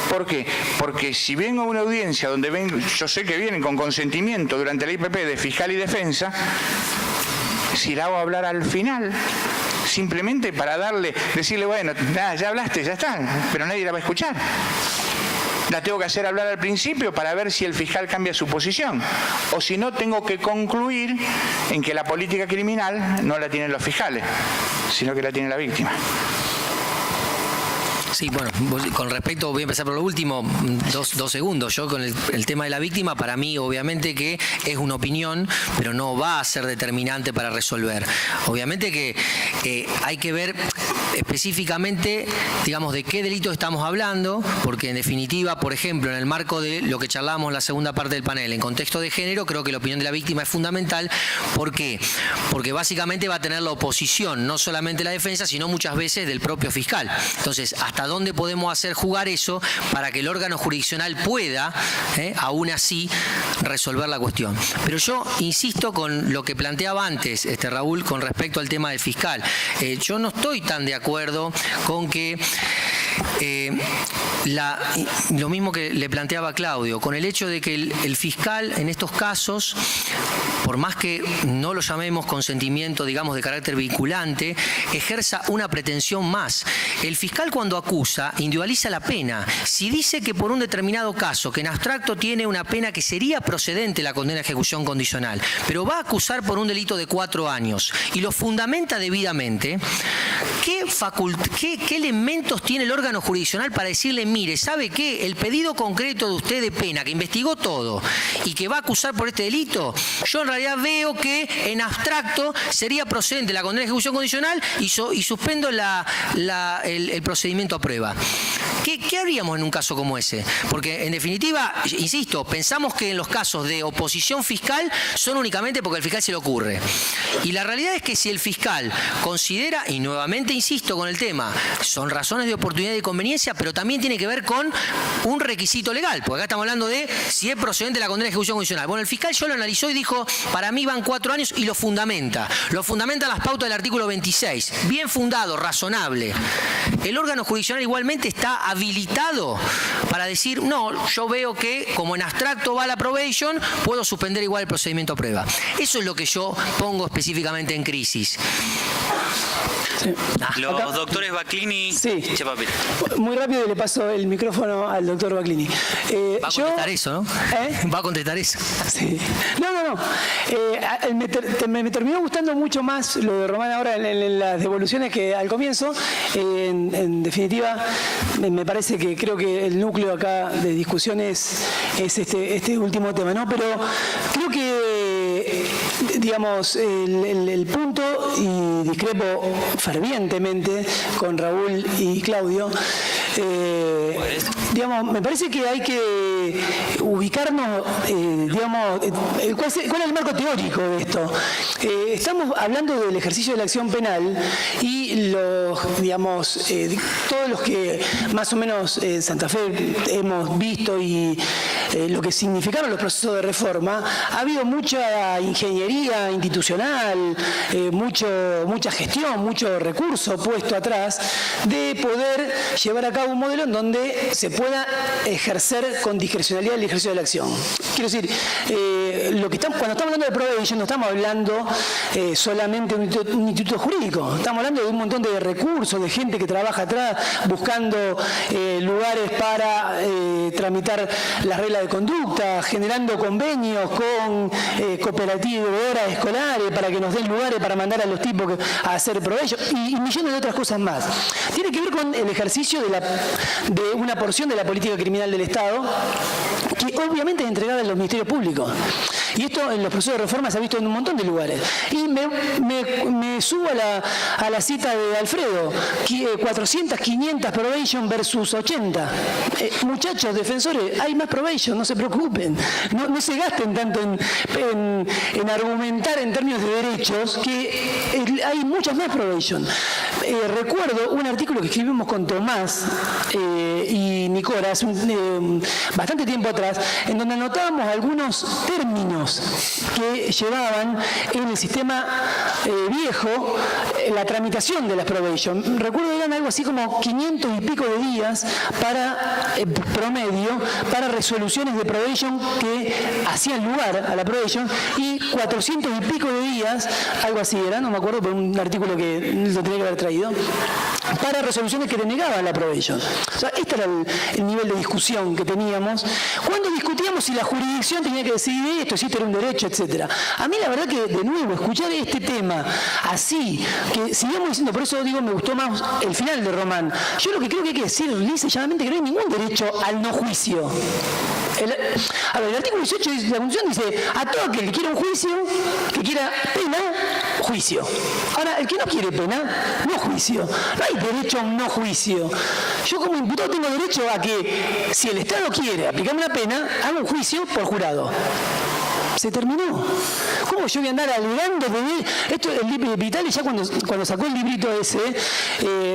¿Por qué? Porque si vengo a una audiencia donde yo sé que vienen con consentimiento durante la IPP de fiscal y defensa, si la hago hablar al final, simplemente para decirle, bueno, nada, ya hablaste, ya está, pero nadie la va a escuchar. La tengo que hacer hablar al principio para ver si el fiscal cambia su posición. O si no, tengo que concluir en que la política criminal no la tienen los fiscales, sino que la tiene la víctima. Sí, bueno, con respecto, voy a empezar por lo último, dos segundos. Yo con el tema de la víctima, para mí obviamente que es una opinión, pero no va a ser determinante para resolver. Obviamente que hay que ver específicamente, digamos, de qué delito estamos hablando, porque en definitiva, por ejemplo, en el marco de lo que charlábamos en la segunda parte del panel, en contexto de género, creo que la opinión de la víctima es fundamental. ¿Por qué? Porque básicamente va a tener la oposición, no solamente la defensa, sino muchas veces del propio fiscal. Entonces, ¿hasta dónde podemos hacer jugar eso para que el órgano jurisdiccional pueda, aún así, resolver la cuestión? Pero yo insisto con lo que planteaba antes, Raúl, con respecto al tema del fiscal. Yo no estoy tan de acuerdo con que lo mismo que le planteaba Claudio, con el hecho de que el fiscal en estos casos, por más que no lo llamemos consentimiento, digamos, de carácter vinculante, ejerza una pretensión más. El fiscal cuando acusa, individualiza la pena. Si dice que por un determinado caso, que en abstracto tiene una pena que sería procedente la condena a ejecución condicional, pero va a acusar por un delito de 4 años y lo fundamenta debidamente, ¿qué elementos tiene el órgano jurisdiccional para decirle, mire, ¿sabe qué? El pedido concreto de usted de pena, que investigó todo y que va a acusar por este delito, yo en realidad veo que en abstracto sería procedente la condena de ejecución condicional y suspendo el procedimiento a prueba. ¿Qué haríamos en un caso como ese? Porque en definitiva, insisto, pensamos que en los casos de oposición fiscal son únicamente porque al fiscal se le ocurre. Y la realidad es que si el fiscal considera, y nuevamente insisto con el tema, son razones de oportunidad y conveniencia, pero también tiene que ver con un requisito legal, porque acá estamos hablando de si es procedente la condena de ejecución condicional. Bueno, el fiscal yo lo analizó y dijo, para mí van 4 años y lo fundamenta. Lo fundamenta las pautas del artículo 26. Bien fundado, razonable. El órgano jurisdiccional igualmente está habilitado para decir, no, yo veo que como en abstracto va la probation, puedo suspender igual el procedimiento a prueba. Eso es lo que yo pongo específicamente en crisis. Sí. Los doctores Baclini. Sí. Chepapel. Muy rápido le paso el micrófono al doctor Baclini. Va a contestar eso, ¿no? Va a contestar eso. Sí. No. Me terminó gustando mucho más lo de Román ahora en las devoluciones que al comienzo. En definitiva, me parece que creo que el núcleo acá de discusión es este último tema, ¿no? Pero creo que, digamos, el punto, y discrepo fervientemente con Raúl y Claudio, digamos, me parece que hay que ubicarnos, digamos, ¿cuál es el marco teórico de esto? Estamos hablando del ejercicio de la acción penal y digamos, todos los que más o menos en Santa Fe hemos visto y lo que significaron los procesos de reforma, ha habido mucha ingeniería institucional, mucha gestión, mucho recurso puesto atrás de poder llevar a cabo un modelo en donde se pueda ejercer con discrecionalidad el ejercicio de la acción. Quiero decir, cuando estamos hablando de probation no estamos hablando solamente de un instituto jurídico, estamos hablando de un montón de recursos, de gente que trabaja atrás buscando lugares para tramitar las reglas de conducta, generando convenios con cooperativas escolares para que nos den lugares para mandar a los tipos a hacer provecho y millones de otras cosas más. Tiene que ver con el ejercicio de una porción de la política criminal del Estado que obviamente es entregada a los ministerios públicos. Y esto en los procesos de reforma se ha visto en un montón de lugares. Y me subo a la cita de Alfredo, 400, 500 probation versus 80. Muchachos, defensores, hay más probation, no se preocupen. No se gasten tanto en argumentar en términos de derechos, que hay muchas más probation. Recuerdo un artículo que escribimos con Tomás y Nicolás bastante tiempo atrás, en donde anotábamos algunos términos que llevaban en el sistema viejo la tramitación de las probation. Recuerdo que eran algo así como 500 y pico de días para promedio para resoluciones de probation que hacían lugar a la probation y 400 y pico de días, algo así era, no me acuerdo, por un artículo que lo tenía que haber traído, para resoluciones que denegaban la probation. O sea, este era el nivel de discusión que teníamos cuando discutíamos si la jurisdicción tenía que decidir esto, si esto era un derecho, etcétera. A mí la verdad que, de nuevo, escuchar este tema así, que sigamos diciendo, por eso digo, me gustó más el final de Román. Yo lo que creo que hay que decir lisa y llanamente que no hay ningún derecho al no juicio. El artículo 18 de la Constitución dice, a todo aquel que quiera un juicio, que quiera pena, juicio. Ahora, el que no quiere pena, no juicio. No hay derecho a un no juicio. Yo como imputado tengo derecho a que, si el Estado quiere aplicarme una pena, haga un juicio por jurado. Se terminó. ¿Cómo yo voy a andar alegando de esto? El Vitale ya cuando sacó el librito ese,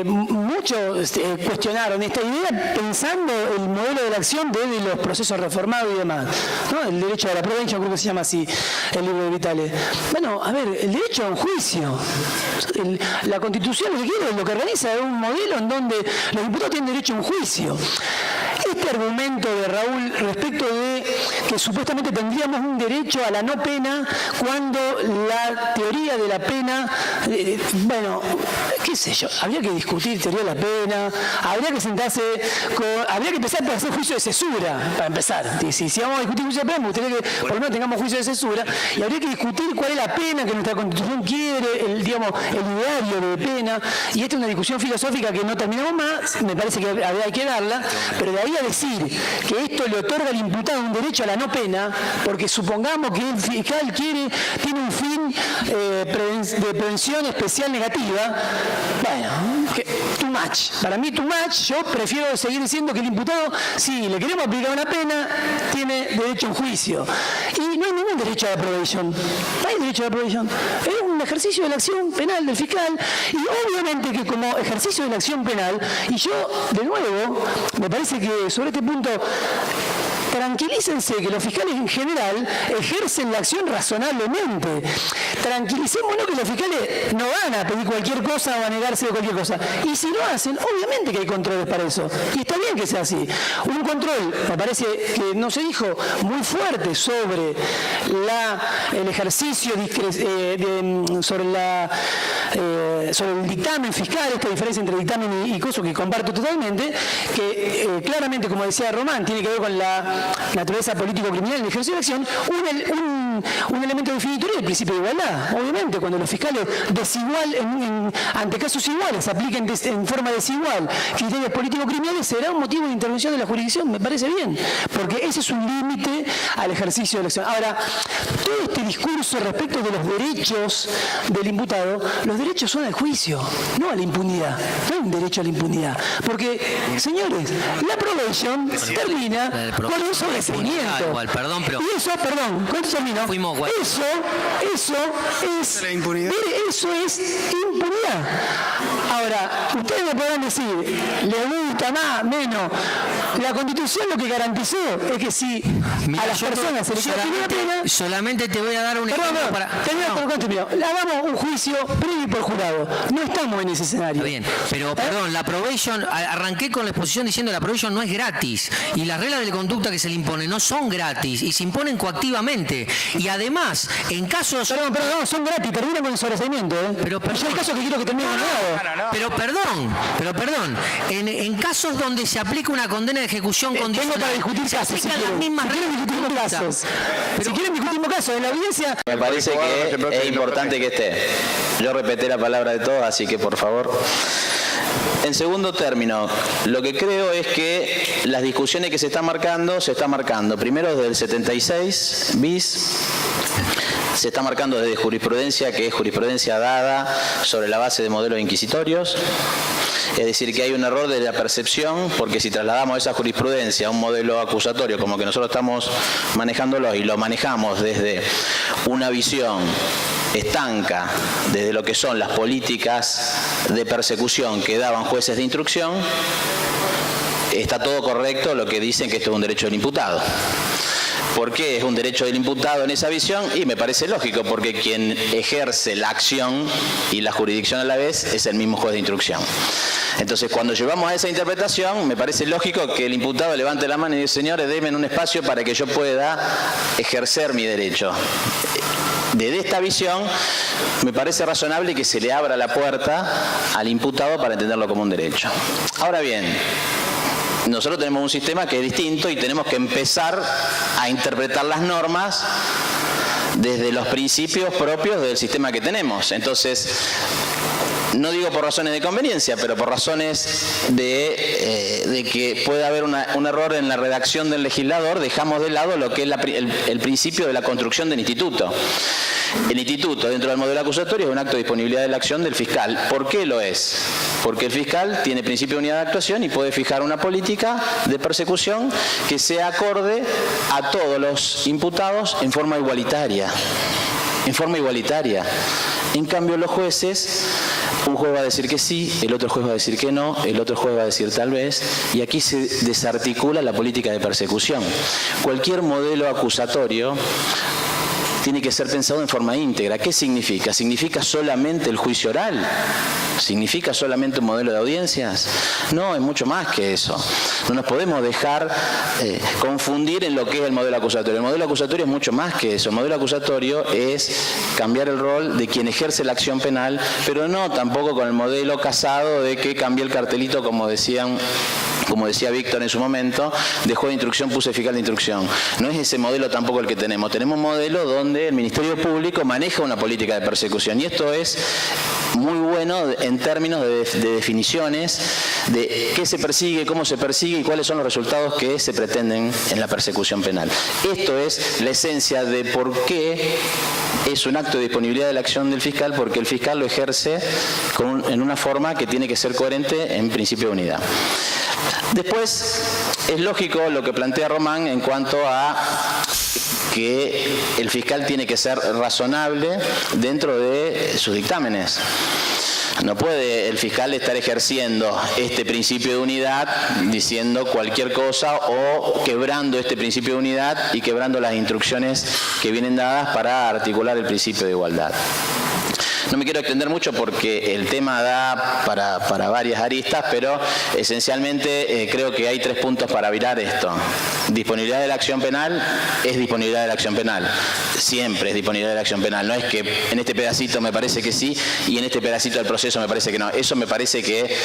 muchos cuestionaron esta idea pensando el modelo de la acción desde los procesos reformados y demás. ¿No? El derecho a la prueba, yo creo que se llama así el libro de Vitale. Bueno, a ver, el derecho a un juicio. La Constitución lo que quiere, lo que organiza es un modelo en donde los diputados tienen derecho a un juicio. Este argumento de Raúl respecto de que supuestamente tendríamos un derecho a la no pena cuando la teoría de la pena, bueno, qué sé yo, habría que discutir teoría de la pena, habría que sentarse, habría que empezar por hacer juicio de cesura, para empezar. Si vamos a discutir juicio de pena, me gustaría que por lo menos tengamos juicio de cesura, y habría que discutir cuál es la pena que nuestra Constitución quiere, el ideario de pena, y esta es una discusión filosófica que no terminamos más, me parece que habría que darla, pero de ahí a decir que esto le otorga al imputado un derecho a la no pena, porque supongamos que el fiscal tiene un fin de prevención especial negativa, bueno, too much. Para mí too much, yo prefiero seguir diciendo que el imputado, si le queremos aplicar una pena, tiene derecho a un juicio. Y no hay ningún derecho a la probation. No hay derecho a la probation. Es un ejercicio de la acción penal del fiscal, y obviamente que como ejercicio de la acción penal, y yo, de nuevo, me parece que sobre este punto, tranquilícense que los fiscales en general ejercen la acción razonablemente. Tranquilicémonos que los fiscales no van a pedir cualquier cosa o a negarse de cualquier cosa. Y si lo hacen, obviamente que hay controles para eso. Y está bien que sea así. Un control, me parece que no se dijo muy fuerte sobre el ejercicio, sobre el dictamen fiscal, esta diferencia entre dictamen y cosa que comparto totalmente, que claramente, como decía Román, tiene que ver con la naturaleza político-criminal en el ejercicio de acción, un elemento definitorio del principio de igualdad. Obviamente, cuando los fiscales ante casos iguales apliquen en forma desigual criterios político-criminales, será un motivo de intervención de la jurisdicción, me parece bien, porque ese es un límite al ejercicio de la acción. Ahora, todo este discurso respecto de los derechos del imputado, los derechos son al juicio, no a la impunidad. No hay un derecho a la impunidad. Porque, señores, la probation termina con un sobreseimiento. Igual, perdón, pero... Y eso, perdón, ¿cuánto terminó? Eso es impunidad. Ahora, ustedes me podrán decir, ¿le gusta más, menos? La Constitución lo que garantizó es que si a las personas se les da una pena... Solamente te voy a dar un ejemplo para... Hagamos un juicio previo y por jurado. No estamos en ese escenario. Está bien, pero perdón, la probation, arranqué con la exposición diciendo que la probation no es gratis y las reglas de conducta que se le imponen no son gratis y se imponen coactivamente. Y además, en casos... Perdón, no, son gratis, terminan con el sobreseimiento, ¿eh? Pero yo el caso que quiero que termine Pero perdón, en casos donde se aplica una condena de ejecución condicional... Tengo para discutir casos, si las mismas discutimos casos. Si quieren discutimos casos, en la audiencia... Me parece que es importante que esté. Yo respeté la palabra de todos, así que por favor... En segundo término, lo que creo es que las discusiones que se están marcando, primero desde el 76 bis, se está marcando desde jurisprudencia, que es jurisprudencia dada sobre la base de modelos inquisitorios. Es decir, que hay un error de la percepción, porque si trasladamos esa jurisprudencia a un modelo acusatorio como que nosotros estamos manejándolo y lo manejamos desde una visión estanca, desde lo que son las políticas de persecución que daban jueces de instrucción, está todo correcto lo que dicen que esto es un derecho del imputado. ¿Por qué es un derecho del imputado en esa visión? Y me parece lógico, porque quien ejerce la acción y la jurisdicción a la vez es el mismo juez de instrucción. Entonces, cuando llevamos a esa interpretación, me parece lógico que el imputado levante la mano y diga, señores, denme un espacio para que yo pueda ejercer mi derecho. Desde esta visión, me parece razonable que se le abra la puerta al imputado para entenderlo como un derecho. Ahora bien, nosotros tenemos un sistema que es distinto y tenemos que empezar a interpretar las normas desde los principios propios del sistema que tenemos. Entonces, no digo por razones de conveniencia, pero por razones de que puede haber un error en la redacción del legislador, dejamos de lado lo que es el principio de la construcción del instituto. El instituto dentro del modelo acusatorio es un acto de disponibilidad de la acción del fiscal. ¿Por qué lo es? Porque el fiscal tiene principio de unidad de actuación y puede fijar una política de persecución que sea acorde a todos los imputados en forma igualitaria. En cambio, los jueces, un juez va a decir que sí, el otro juez va a decir que no, el otro juez va a decir tal vez, y aquí se desarticula la política de persecución. Cualquier modelo acusatorio tiene que ser pensado en forma íntegra. ¿Qué significa? ¿Significa solamente el juicio oral? ¿Significa solamente un modelo de audiencias? No, es mucho más que eso. No nos podemos dejar confundir en lo que es el modelo acusatorio. El modelo acusatorio es mucho más que eso. El modelo acusatorio es cambiar el rol de quien ejerce la acción penal, pero no tampoco con el modelo casado de que cambié el cartelito, como decía Víctor en su momento, de juez de instrucción puse fiscal de instrucción. No es ese modelo tampoco el que tenemos. Tenemos un modelo donde el Ministerio Público maneja una política de persecución, y esto es muy bueno en términos de definiciones de qué se persigue, cómo se persigue y cuáles son los resultados que se pretenden en la persecución penal. Esto es la esencia de por qué es un acto de disponibilidad de la acción del fiscal, porque el fiscal lo ejerce en una forma que tiene que ser coherente en principio de unidad. Después, es lógico lo que plantea Román en cuanto a que el fiscal tiene que ser razonable dentro de sus dictámenes. No puede el fiscal estar ejerciendo este principio de unidad diciendo cualquier cosa o quebrando este principio de unidad y quebrando las instrucciones que vienen dadas para articular el principio de igualdad. No me quiero extender mucho porque el tema da para varias aristas, pero esencialmente creo que hay 3 puntos para virar esto. Disponibilidad de la acción penal es disponibilidad de la acción penal. Siempre es disponibilidad de la acción penal. No es que en este pedacito me parece que sí y en este pedacito del proceso me parece que no. Eso me parece que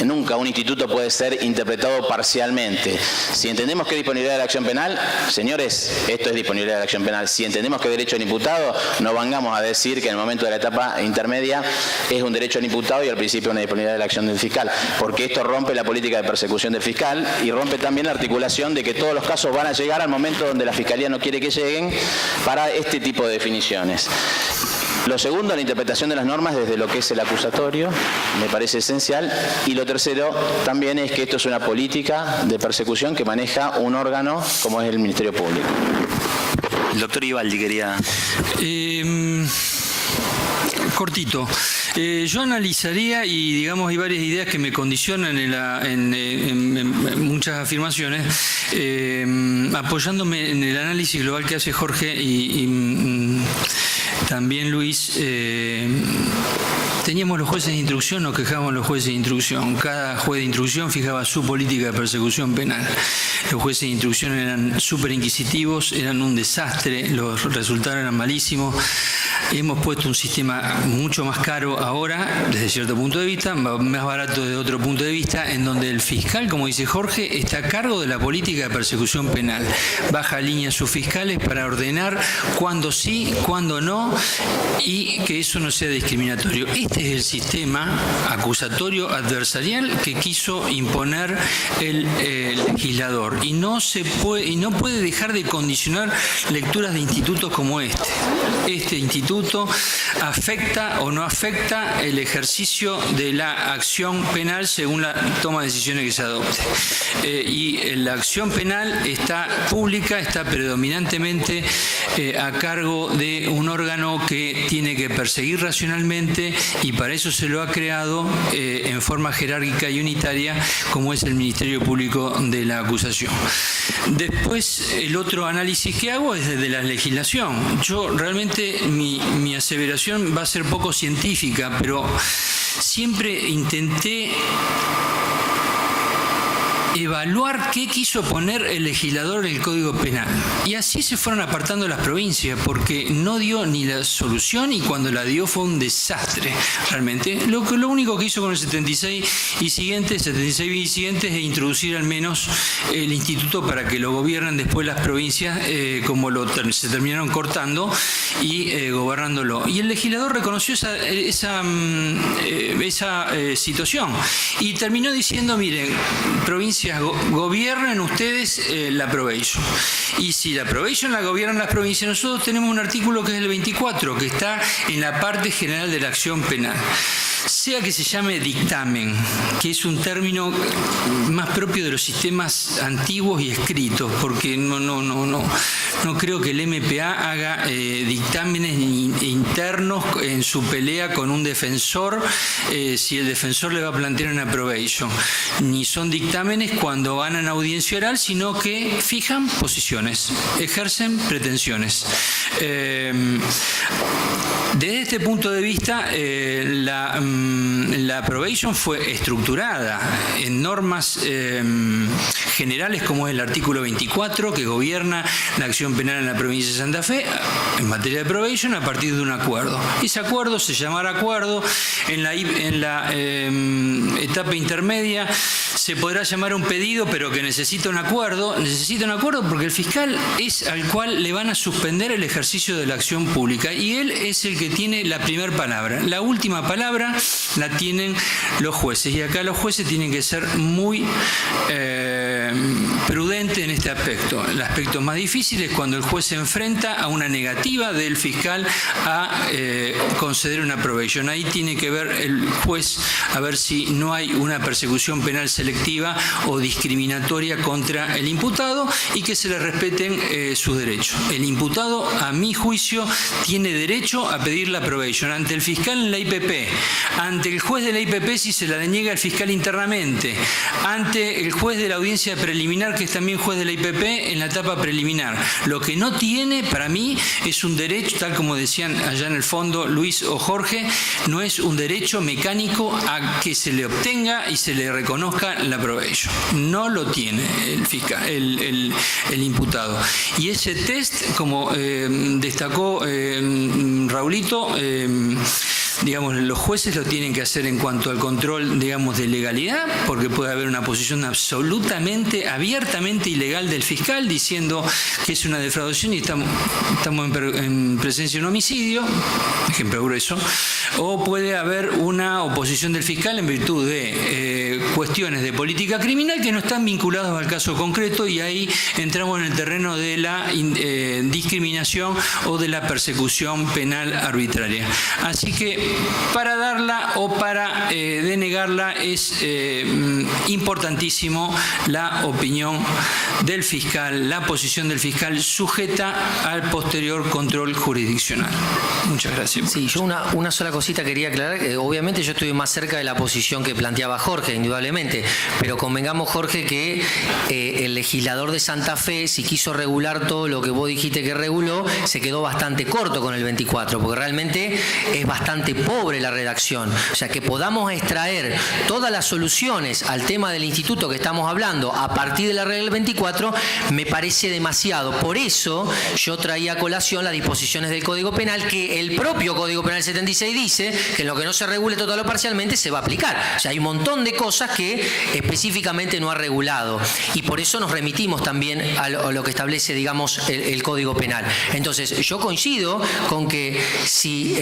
nunca un instituto puede ser interpretado parcialmente. Si entendemos que es disponibilidad de la acción penal, señores, esto es disponibilidad de la acción penal. Si entendemos que es derecho del imputado, no vengamos a decir que en el momento de la etapa intermedia es un derecho del imputado y al principio una disponibilidad de la acción del fiscal, porque esto rompe la política de persecución del fiscal y rompe también la articulación de que todos los casos van a llegar al momento donde la Fiscalía no quiere que lleguen para este tipo de definiciones. Lo segundo, la interpretación de las normas desde lo que es el acusatorio, me parece esencial. Y lo tercero también es que esto es una política de persecución que maneja un órgano como es el Ministerio Público. El doctor Ibaldi quería... Cortito. Yo analizaría, y digamos hay varias ideas que me condicionan en muchas afirmaciones, apoyándome en el análisis global que hace Jorge y también Luis, teníamos los jueces de instrucción, nos quejábamos los jueces de instrucción. Cada juez de instrucción fijaba su política de persecución penal. Los jueces de instrucción eran súper inquisitivos, eran un desastre, los resultados eran malísimos. Hemos puesto un sistema mucho más caro ahora, desde cierto punto de vista, más barato desde otro punto de vista, en donde el fiscal, como dice Jorge, está a cargo de la política de persecución penal. Baja línea a sus fiscales para ordenar cuándo sí, cuándo no, y que eso no sea discriminatorio. Este es el sistema acusatorio adversarial que quiso imponer el legislador, y no puede dejar de condicionar lecturas de institutos como este. Este instituto afecta o no afecta el ejercicio de la acción penal según la toma de decisiones que se adopte. Y la acción penal está pública, está predominantemente a cargo de un órgano que tiene que perseguir racionalmente, y para eso se lo ha creado en forma jerárquica y unitaria, como es el Ministerio Público de la Acusación. Después, el otro análisis que hago es desde la legislación. Yo realmente mi aseveración va a ser poco científica, pero siempre intenté evaluar qué quiso poner el legislador en el Código Penal. Y así se fueron apartando las provincias, porque no dio ni la solución, y cuando la dio fue un desastre, realmente. Lo único que hizo con el 76 y siguientes es introducir al menos el instituto para que lo gobiernen después las provincias, como se terminaron cortando y gobernándolo. Y el legislador reconoció esa situación y terminó diciendo: miren, provincias, gobiernen ustedes la probation. Y si la probation la gobiernan las provincias, nosotros tenemos un artículo que es el 24, que está en la parte general de la acción penal. Sea que se llame dictamen, que es un término más propio de los sistemas antiguos y escritos, porque no creo que el MPA haga dictámenes internos en su pelea con un defensor, si el defensor le va a plantear una probation. Ni son dictámenes cuando van a una audiencia oral, sino que fijan posiciones, ejercen pretensiones. Desde este punto de vista, la probation fue estructurada en normas generales, como es el artículo 24, que gobierna la acción penal en la provincia de Santa Fe en materia de probation a partir de un acuerdo. Ese acuerdo se llamará acuerdo. En la etapa intermedia se podrá llamar un pedido, pero que necesita un acuerdo. Necesita un acuerdo porque el fiscal es al cual le van a suspender el ejercicio de la acción pública, y él es el que tiene la primera palabra. La última palabra la tienen los jueces, y acá los jueces tienen que ser muy prudentes en este aspecto. El aspecto más difícil es cuando el juez se enfrenta a una negativa del fiscal a conceder una probation. Ahí tiene que ver el juez a ver si no hay una persecución penal selectiva o discriminatoria contra el imputado, y que se le respeten sus derechos. El imputado, a mi juicio, tiene derecho a pedir la probation ante el fiscal en la IPP, ante el juez de la IPP si se la deniega el fiscal internamente, ante el juez de la audiencia preliminar, que es también juez de la IPP en la etapa preliminar. Lo que no tiene, para mí, es un derecho, tal como decían allá en el fondo Luis o Jorge, no es un derecho mecánico a que se le obtenga y se le reconozca la probation. No lo tiene el fiscal, el imputado. Y ese test, como destacó Raulito, digamos, los jueces lo tienen que hacer en cuanto al control, digamos, de legalidad, porque puede haber una posición absolutamente, abiertamente ilegal del fiscal diciendo que es una defraudación y estamos en presencia de un homicidio, ejemplo grueso, o puede haber una oposición del fiscal en virtud de cuestiones de política criminal que no están vinculadas al caso concreto, y ahí entramos en el terreno de la discriminación o de la persecución penal arbitraria. Así que para darla o para denegarla es importantísimo la opinión del fiscal, la posición del fiscal sujeta al posterior control jurisdiccional. Muchas gracias. Sí, yo una sola cosita quería aclarar. Obviamente yo estoy más cerca de la posición que planteaba Jorge, indudablemente, pero convengamos, Jorge, que el legislador de Santa Fe, si quiso regular todo lo que vos dijiste que reguló, se quedó bastante corto con el 24, porque realmente es bastante pobre la redacción. O sea, que podamos extraer todas las soluciones al tema del instituto que estamos hablando a partir de la regla del 24, me parece demasiado. Por eso yo traía a colación las disposiciones del Código Penal, que el propio Código Penal 76 dice que en lo que no se regule total o parcialmente se va a aplicar. O sea, hay un montón de cosas que específicamente no ha regulado. Y por eso nos remitimos también a lo que establece, digamos, el Código Penal. Entonces, yo coincido con que si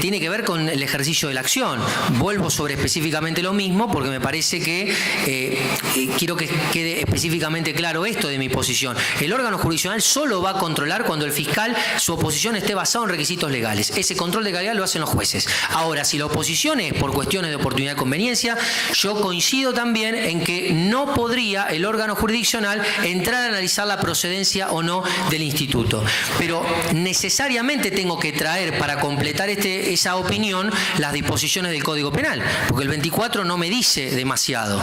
tiene que ver con el ejercicio de la acción, vuelvo sobre específicamente lo mismo, porque me parece que quiero que quede específicamente claro esto de mi posición. El órgano jurisdiccional solo va a controlar cuando el fiscal, su oposición esté basada en requisitos legales. Ese control de calidad lo hacen los jueces. Ahora, si la oposición es por cuestiones de oportunidad y conveniencia, yo coincido también en que no podría el órgano jurisdiccional entrar a analizar la procedencia o no del instituto. Pero necesariamente tengo que traer para completar esa opinión las disposiciones del Código Penal, porque el 24 no me dice demasiado.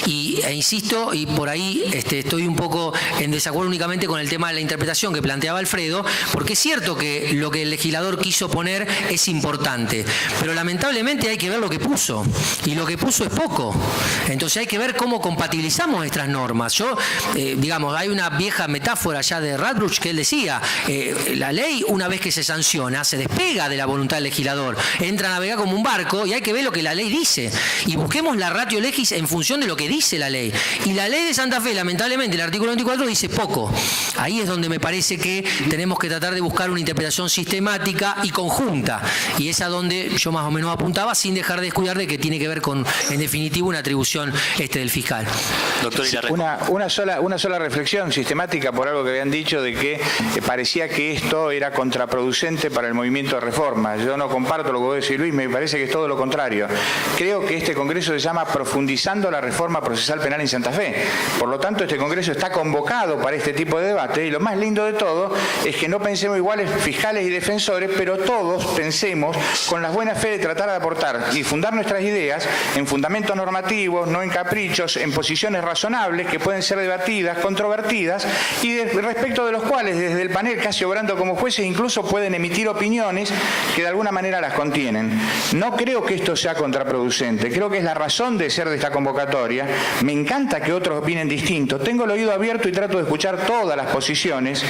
E insisto, y por ahí estoy un poco en desacuerdo únicamente con el tema de la interpretación que planteaba Alfredo, porque es cierto que lo que el legislador quiso poner es importante, pero lamentablemente hay que ver lo que puso, y lo que puso es poco. Entonces hay que ver cómo compatibilizamos estas normas. Digamos, hay una vieja metáfora ya de Radbruch que él decía, la ley, una vez que se sanciona, se despega de la voluntad del legislador, entra a navegar como un barco y hay que ver lo que la ley dice. Y busquemos la ratio legis en función de lo que dice la ley. Y la ley de Santa Fe, lamentablemente, el artículo 24 dice poco. Ahí es donde me parece que tenemos que tratar de buscar una interpretación sistemática y conjunta. Y es a donde yo más o menos apuntaba, sin dejar de descuidar de que tiene que ver con, en definitiva, una atribución del fiscal. Doctor, una sola reflexión sistemática por algo que habían dicho de que parecía que esto era contraproducente para el movimiento de reforma. Yo no comparto lo que vos decís, Luis, me parece que es todo lo contrario. Creo que este Congreso se llama Profundizando la Reforma Procesal Penal en Santa Fe. Por lo tanto, este Congreso está convocado para este tipo de debate, y lo más lindo de todo es que no pensemos iguales fiscales y defensores, pero todos pensemos con la buena fe de tratar de aportar y fundar nuestras ideas en fundamentos normativos, no en caprichos, en posiciones razonables que pueden ser debatidas, controvertidas, y respecto de los cuales desde el panel, casi obrando como jueces, incluso pueden emitir opiniones que de alguna manera las contienen. No creo que esto sea contraproducente, creo que es la razón de ser de esta convocatoria. Me encanta que otros opinen distinto. Tengo el oído abierto y trato de escuchar todas las posiciones,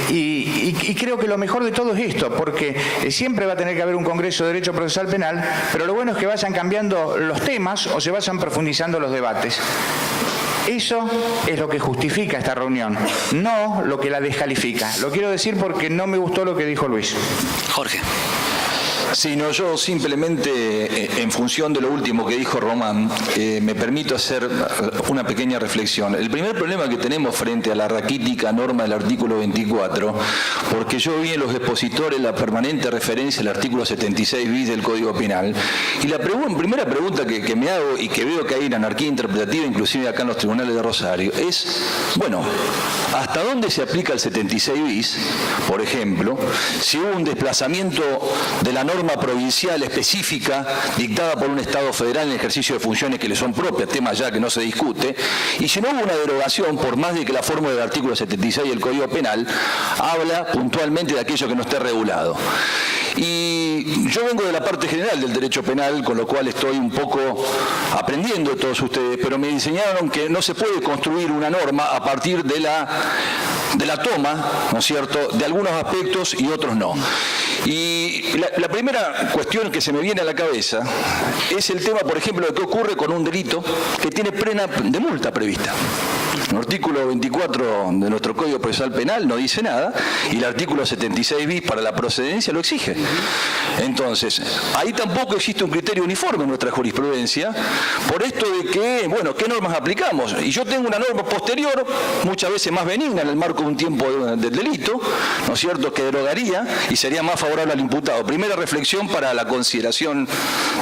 y creo que lo mejor de todo es esto, porque siempre va a tener que haber un Congreso de Derecho Procesal Penal, pero lo bueno es que vayan cambiando los temas o se vayan profundizando los debates. Eso es lo que justifica esta reunión, no lo que la descalifica. Lo quiero decir porque no me gustó lo que dijo Luis. Jorge. Sí, no, yo simplemente, en función de lo último que dijo Román, me permito hacer una pequeña reflexión. El primer problema que tenemos frente a la raquítica norma del artículo 24, porque yo vi en los expositores la permanente referencia al artículo 76 bis del Código Penal, y la primera pregunta que me hago, y que veo que hay una anarquía interpretativa, inclusive acá en los tribunales de Rosario, es, bueno, ¿hasta dónde se aplica el 76 bis? Por ejemplo, si hubo un desplazamiento de la norma provincial específica dictada por un Estado federal en el ejercicio de funciones que le son propias, tema ya que no se discute, y si no hubo una derogación, por más de que la fórmula del artículo 76 del Código Penal habla puntualmente de aquello que no esté regulado. Y yo vengo de la parte general del derecho penal, con lo cual estoy un poco aprendiendo de todos ustedes, pero me enseñaron que no se puede construir una norma a partir de la toma, ¿no es cierto?, de algunos aspectos y otros no. Y la primera cuestión que se me viene a la cabeza es el tema, por ejemplo, de qué ocurre con un delito que tiene pena de multa prevista. El artículo 24 de nuestro Código Procesal Penal no dice nada, y el artículo 76 bis para la procedencia lo exige. Entonces, ahí tampoco existe un criterio uniforme en nuestra jurisprudencia, por esto de que, bueno, ¿qué normas aplicamos? Y yo tengo una norma posterior, muchas veces más benigna en el marco de un tiempo del delito, ¿no es cierto?, que derogaría y sería más favorable al imputado. Primera reflexión para la consideración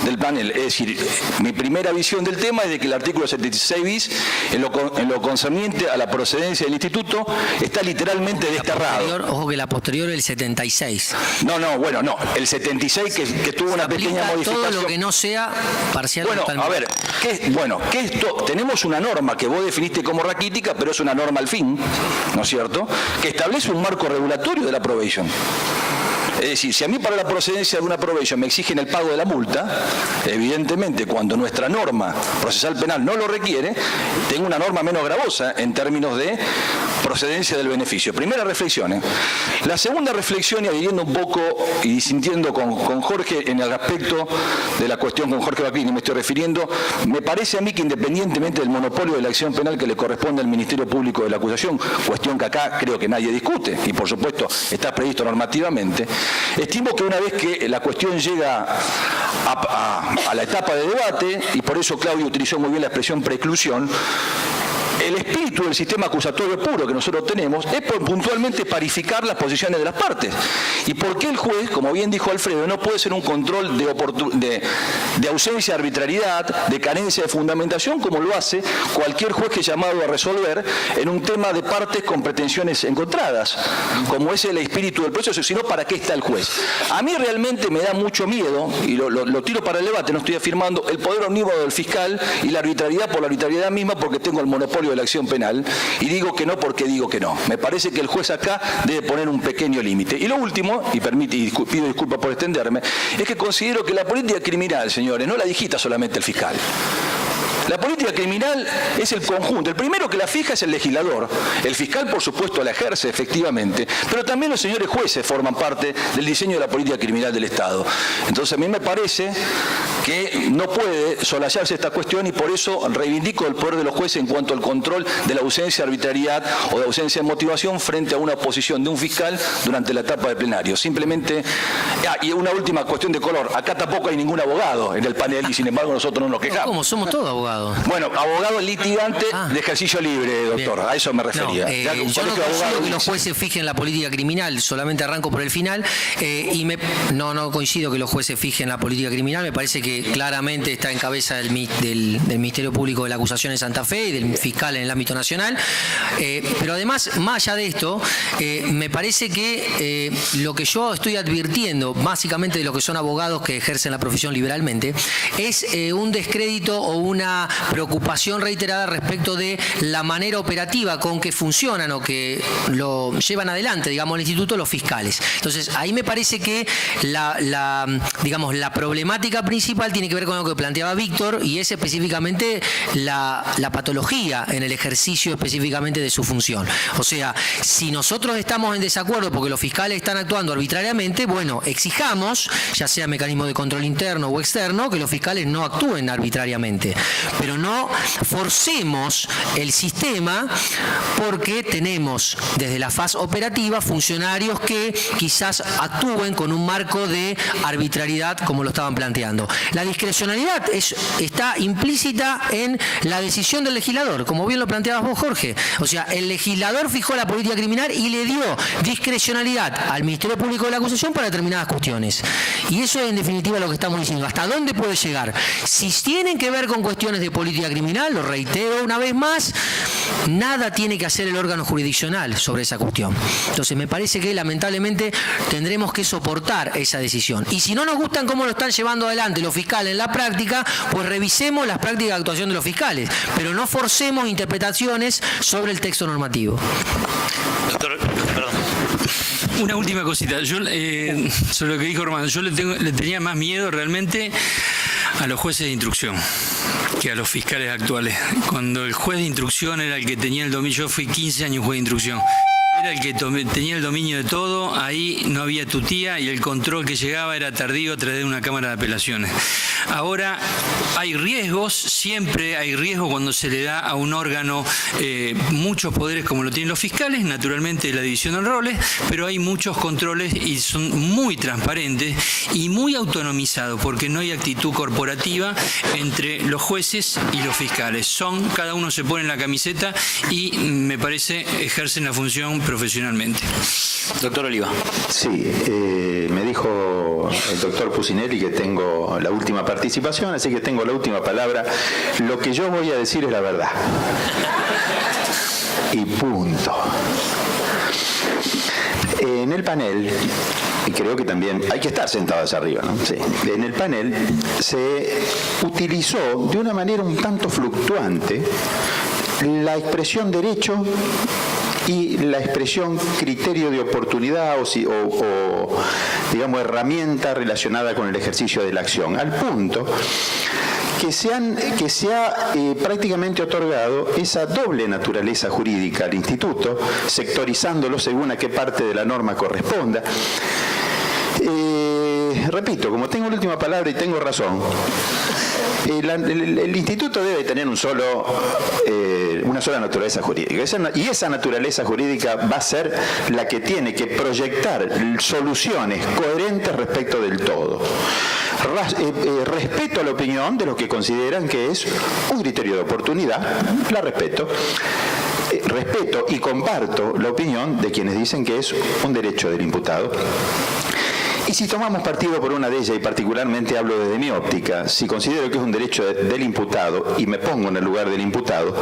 del panel, es decir, mi primera visión del tema es de que el artículo 76 bis, en lo concerniente a la procedencia del instituto, está literalmente desterrado. Ojo que la posterior es el 76. No, el 76 que tuvo una pequeña modificación. Todo lo que no sea parcial. Bueno, a ver, tenemos una norma que vos definiste como raquítica, pero es una norma al fin, ¿no es cierto?, que establece un marco regulatorio de la probation. Es decir, si a mí para la procedencia de una probation me exigen el pago de la multa, evidentemente cuando nuestra norma procesal penal no lo requiere, tengo una norma menos gravosa en términos de procedencia del beneficio. Primera reflexión. La segunda reflexión, y adhiriendo un poco y sintiendo con Jorge en el aspecto de la cuestión con Jorge Bacrini me estoy refiriendo, me parece a mí que independientemente del monopolio de la acción penal que le corresponde al Ministerio Público de la acusación, cuestión que acá creo que nadie discute y por supuesto está previsto normativamente, estimo que una vez que la cuestión llega a la etapa de debate, y por eso Claudio utilizó muy bien la expresión preclusión, el espíritu del sistema acusatorio puro que nosotros tenemos es puntualmente parificar las posiciones de las partes. ¿Y por qué el juez, como bien dijo Alfredo, no puede ser un control de ausencia de arbitrariedad, de carencia de fundamentación, como lo hace cualquier juez que es llamado a resolver en un tema de partes con pretensiones encontradas, como es el espíritu del proceso, sino para qué está el juez? A mí realmente me da mucho miedo, y lo tiro para el debate, no estoy afirmando, el poder omnímodo del fiscal y la arbitrariedad por la arbitrariedad misma porque tengo el monopolio de la acción penal, y digo que no porque digo que no. Me parece que el juez acá debe poner un pequeño límite. Y lo último, y pido disculpas por extenderme, es que considero que la política criminal, señores, no la digita solamente el fiscal. La política criminal es el conjunto. El primero que la fija es el legislador. El fiscal, por supuesto, la ejerce efectivamente, pero también los señores jueces forman parte del diseño de la política criminal del Estado. Entonces a mí me parece que no puede solayarse esta cuestión y por eso reivindico el poder de los jueces en cuanto al control de la ausencia de arbitrariedad o de ausencia de motivación frente a una oposición de un fiscal durante la etapa de plenario. Simplemente, y una última cuestión de color, acá tampoco hay ningún abogado en el panel y sin embargo nosotros no nos quejamos. ¿Cómo? Somos todos abogados. Bueno, abogado litigante de ejercicio libre, doctor. Bien. A eso me refería. Yo no coincido que los jueces fijen la política criminal, solamente arranco por el final. No coincido que los jueces fijen la política criminal. Me parece que claramente está en cabeza del Ministerio Público de la Acusación en Santa Fe y del fiscal en el ámbito nacional. Pero además, más allá de esto, me parece que lo que yo estoy advirtiendo, básicamente de lo que son abogados que ejercen la profesión liberalmente, es un descrédito o una preocupación reiterada respecto de la manera operativa con que funcionan o que lo llevan adelante, digamos, el instituto, los fiscales. Entonces, ahí me parece que la problemática principal tiene que ver con lo que planteaba Víctor y es específicamente la patología en el ejercicio específicamente de su función. O sea, si nosotros estamos en desacuerdo porque los fiscales están actuando arbitrariamente, bueno, exijamos, ya sea mecanismo de control interno o externo, que los fiscales no actúen arbitrariamente. Pero no forcemos el sistema porque tenemos desde la faz operativa funcionarios que quizás actúen con un marco de arbitrariedad como lo estaban planteando. La discrecionalidad está implícita en la decisión del legislador, como bien lo planteabas vos, Jorge. O sea, el legislador fijó la política criminal y le dio discrecionalidad al Ministerio Público de la Acusación para determinadas cuestiones. Y eso es en definitiva lo que estamos diciendo. ¿Hasta dónde puede llegar? Si tienen que ver con cuestiones de política criminal, lo reitero una vez más, nada tiene que hacer el órgano jurisdiccional sobre esa cuestión. Entonces me parece que lamentablemente tendremos que soportar esa decisión. Y si no nos gustan cómo lo están llevando adelante los fiscales en la práctica, pues revisemos las prácticas de actuación de los fiscales, pero no forcemos interpretaciones sobre el texto normativo. Doctor, perdón. Una última cosita. Yo sobre lo que dijo Román, yo le tenía más miedo realmente a los jueces de instrucción que a los fiscales actuales. Cuando el juez de instrucción era el que tenía el dominio, yo fui 15 años juez de instrucción, era el que tenía el dominio de todo, ahí no había tutía y el control que llegaba era tardío a través de una cámara de apelaciones. Ahora hay riesgos, siempre hay riesgo cuando se le da a un órgano muchos poderes como lo tienen los fiscales, naturalmente la división de roles, pero hay muchos controles y son muy transparentes y muy autonomizados porque no hay actitud corporativa entre los jueces y los fiscales. Cada uno se pone en la camiseta y me parece ejercen la función profesionalmente. Doctor Oliva. Sí, me dijo el doctor Pusinelli que tengo la última participación, así que tengo la última palabra. Lo que yo voy a decir es la verdad. Y punto. En el panel, y creo que también hay que estar sentados arriba, ¿no? Sí. En el panel se utilizó de una manera un tanto fluctuante la expresión derecho y la expresión criterio de oportunidad o digamos, herramienta relacionada con el ejercicio de la acción, al punto que se ha prácticamente otorgado esa doble naturaleza jurídica al instituto, sectorizándolo según a qué parte de la norma corresponda. Repito, como tengo la última palabra y tengo razón, el instituto debe tener una sola naturaleza jurídica. Y esa naturaleza jurídica va a ser la que tiene que proyectar soluciones coherentes respecto del todo. Respeto a la opinión de los que consideran que es un criterio de oportunidad, la respeto. Respeto y comparto la opinión de quienes dicen que es un derecho del imputado. Y si tomamos partido por una de ellas, y particularmente hablo desde mi óptica, si considero que es un derecho del imputado y me pongo en el lugar del imputado,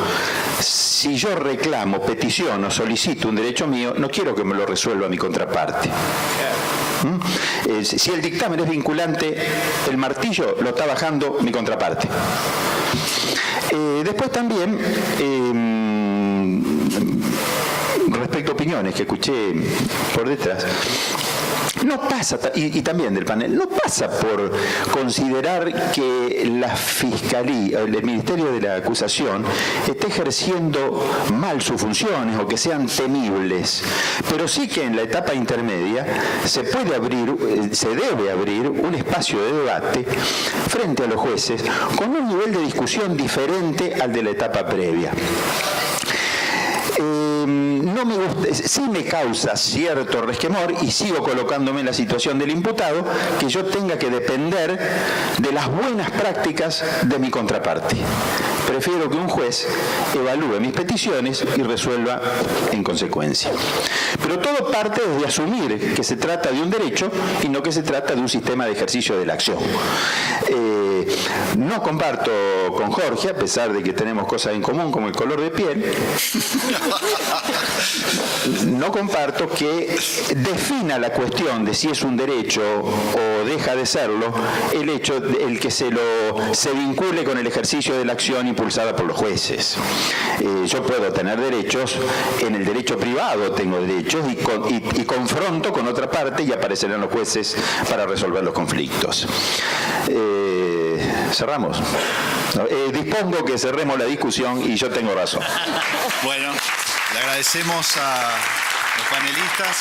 si yo reclamo, peticiono, solicito un derecho mío, no quiero que me lo resuelva mi contraparte. Si el dictamen es vinculante, el martillo lo está bajando mi contraparte. Después también, respecto a opiniones que escuché por detrás, no pasa, y también del panel, no pasa por considerar que la Fiscalía, el Ministerio de la Acusación, esté ejerciendo mal sus funciones o que sean temibles, pero sí que en la etapa intermedia se debe abrir un espacio de debate frente a los jueces con un nivel de discusión diferente al de la etapa previa. No me gusta, sí me causa cierto resquemor y sigo colocándome en la situación del imputado que yo tenga que depender de las buenas prácticas de mi contraparte. Prefiero que un juez evalúe mis peticiones y resuelva en consecuencia. Pero todo parte desde asumir que se trata de un derecho y no que se trata de un sistema de ejercicio de la acción. No comparto con Jorge, a pesar de que tenemos cosas en común como el color de piel, no comparto que defina la cuestión de si es un derecho o deja de serlo el que se vincule con el ejercicio de la acción impulsada por los jueces. Yo puedo tener derechos, en el derecho privado tengo derechos y confronto con otra parte y aparecerán los jueces para resolver los conflictos. Cerramos. Dispongo que cerremos la discusión y yo tengo razón. Bueno, le agradecemos a los panelistas.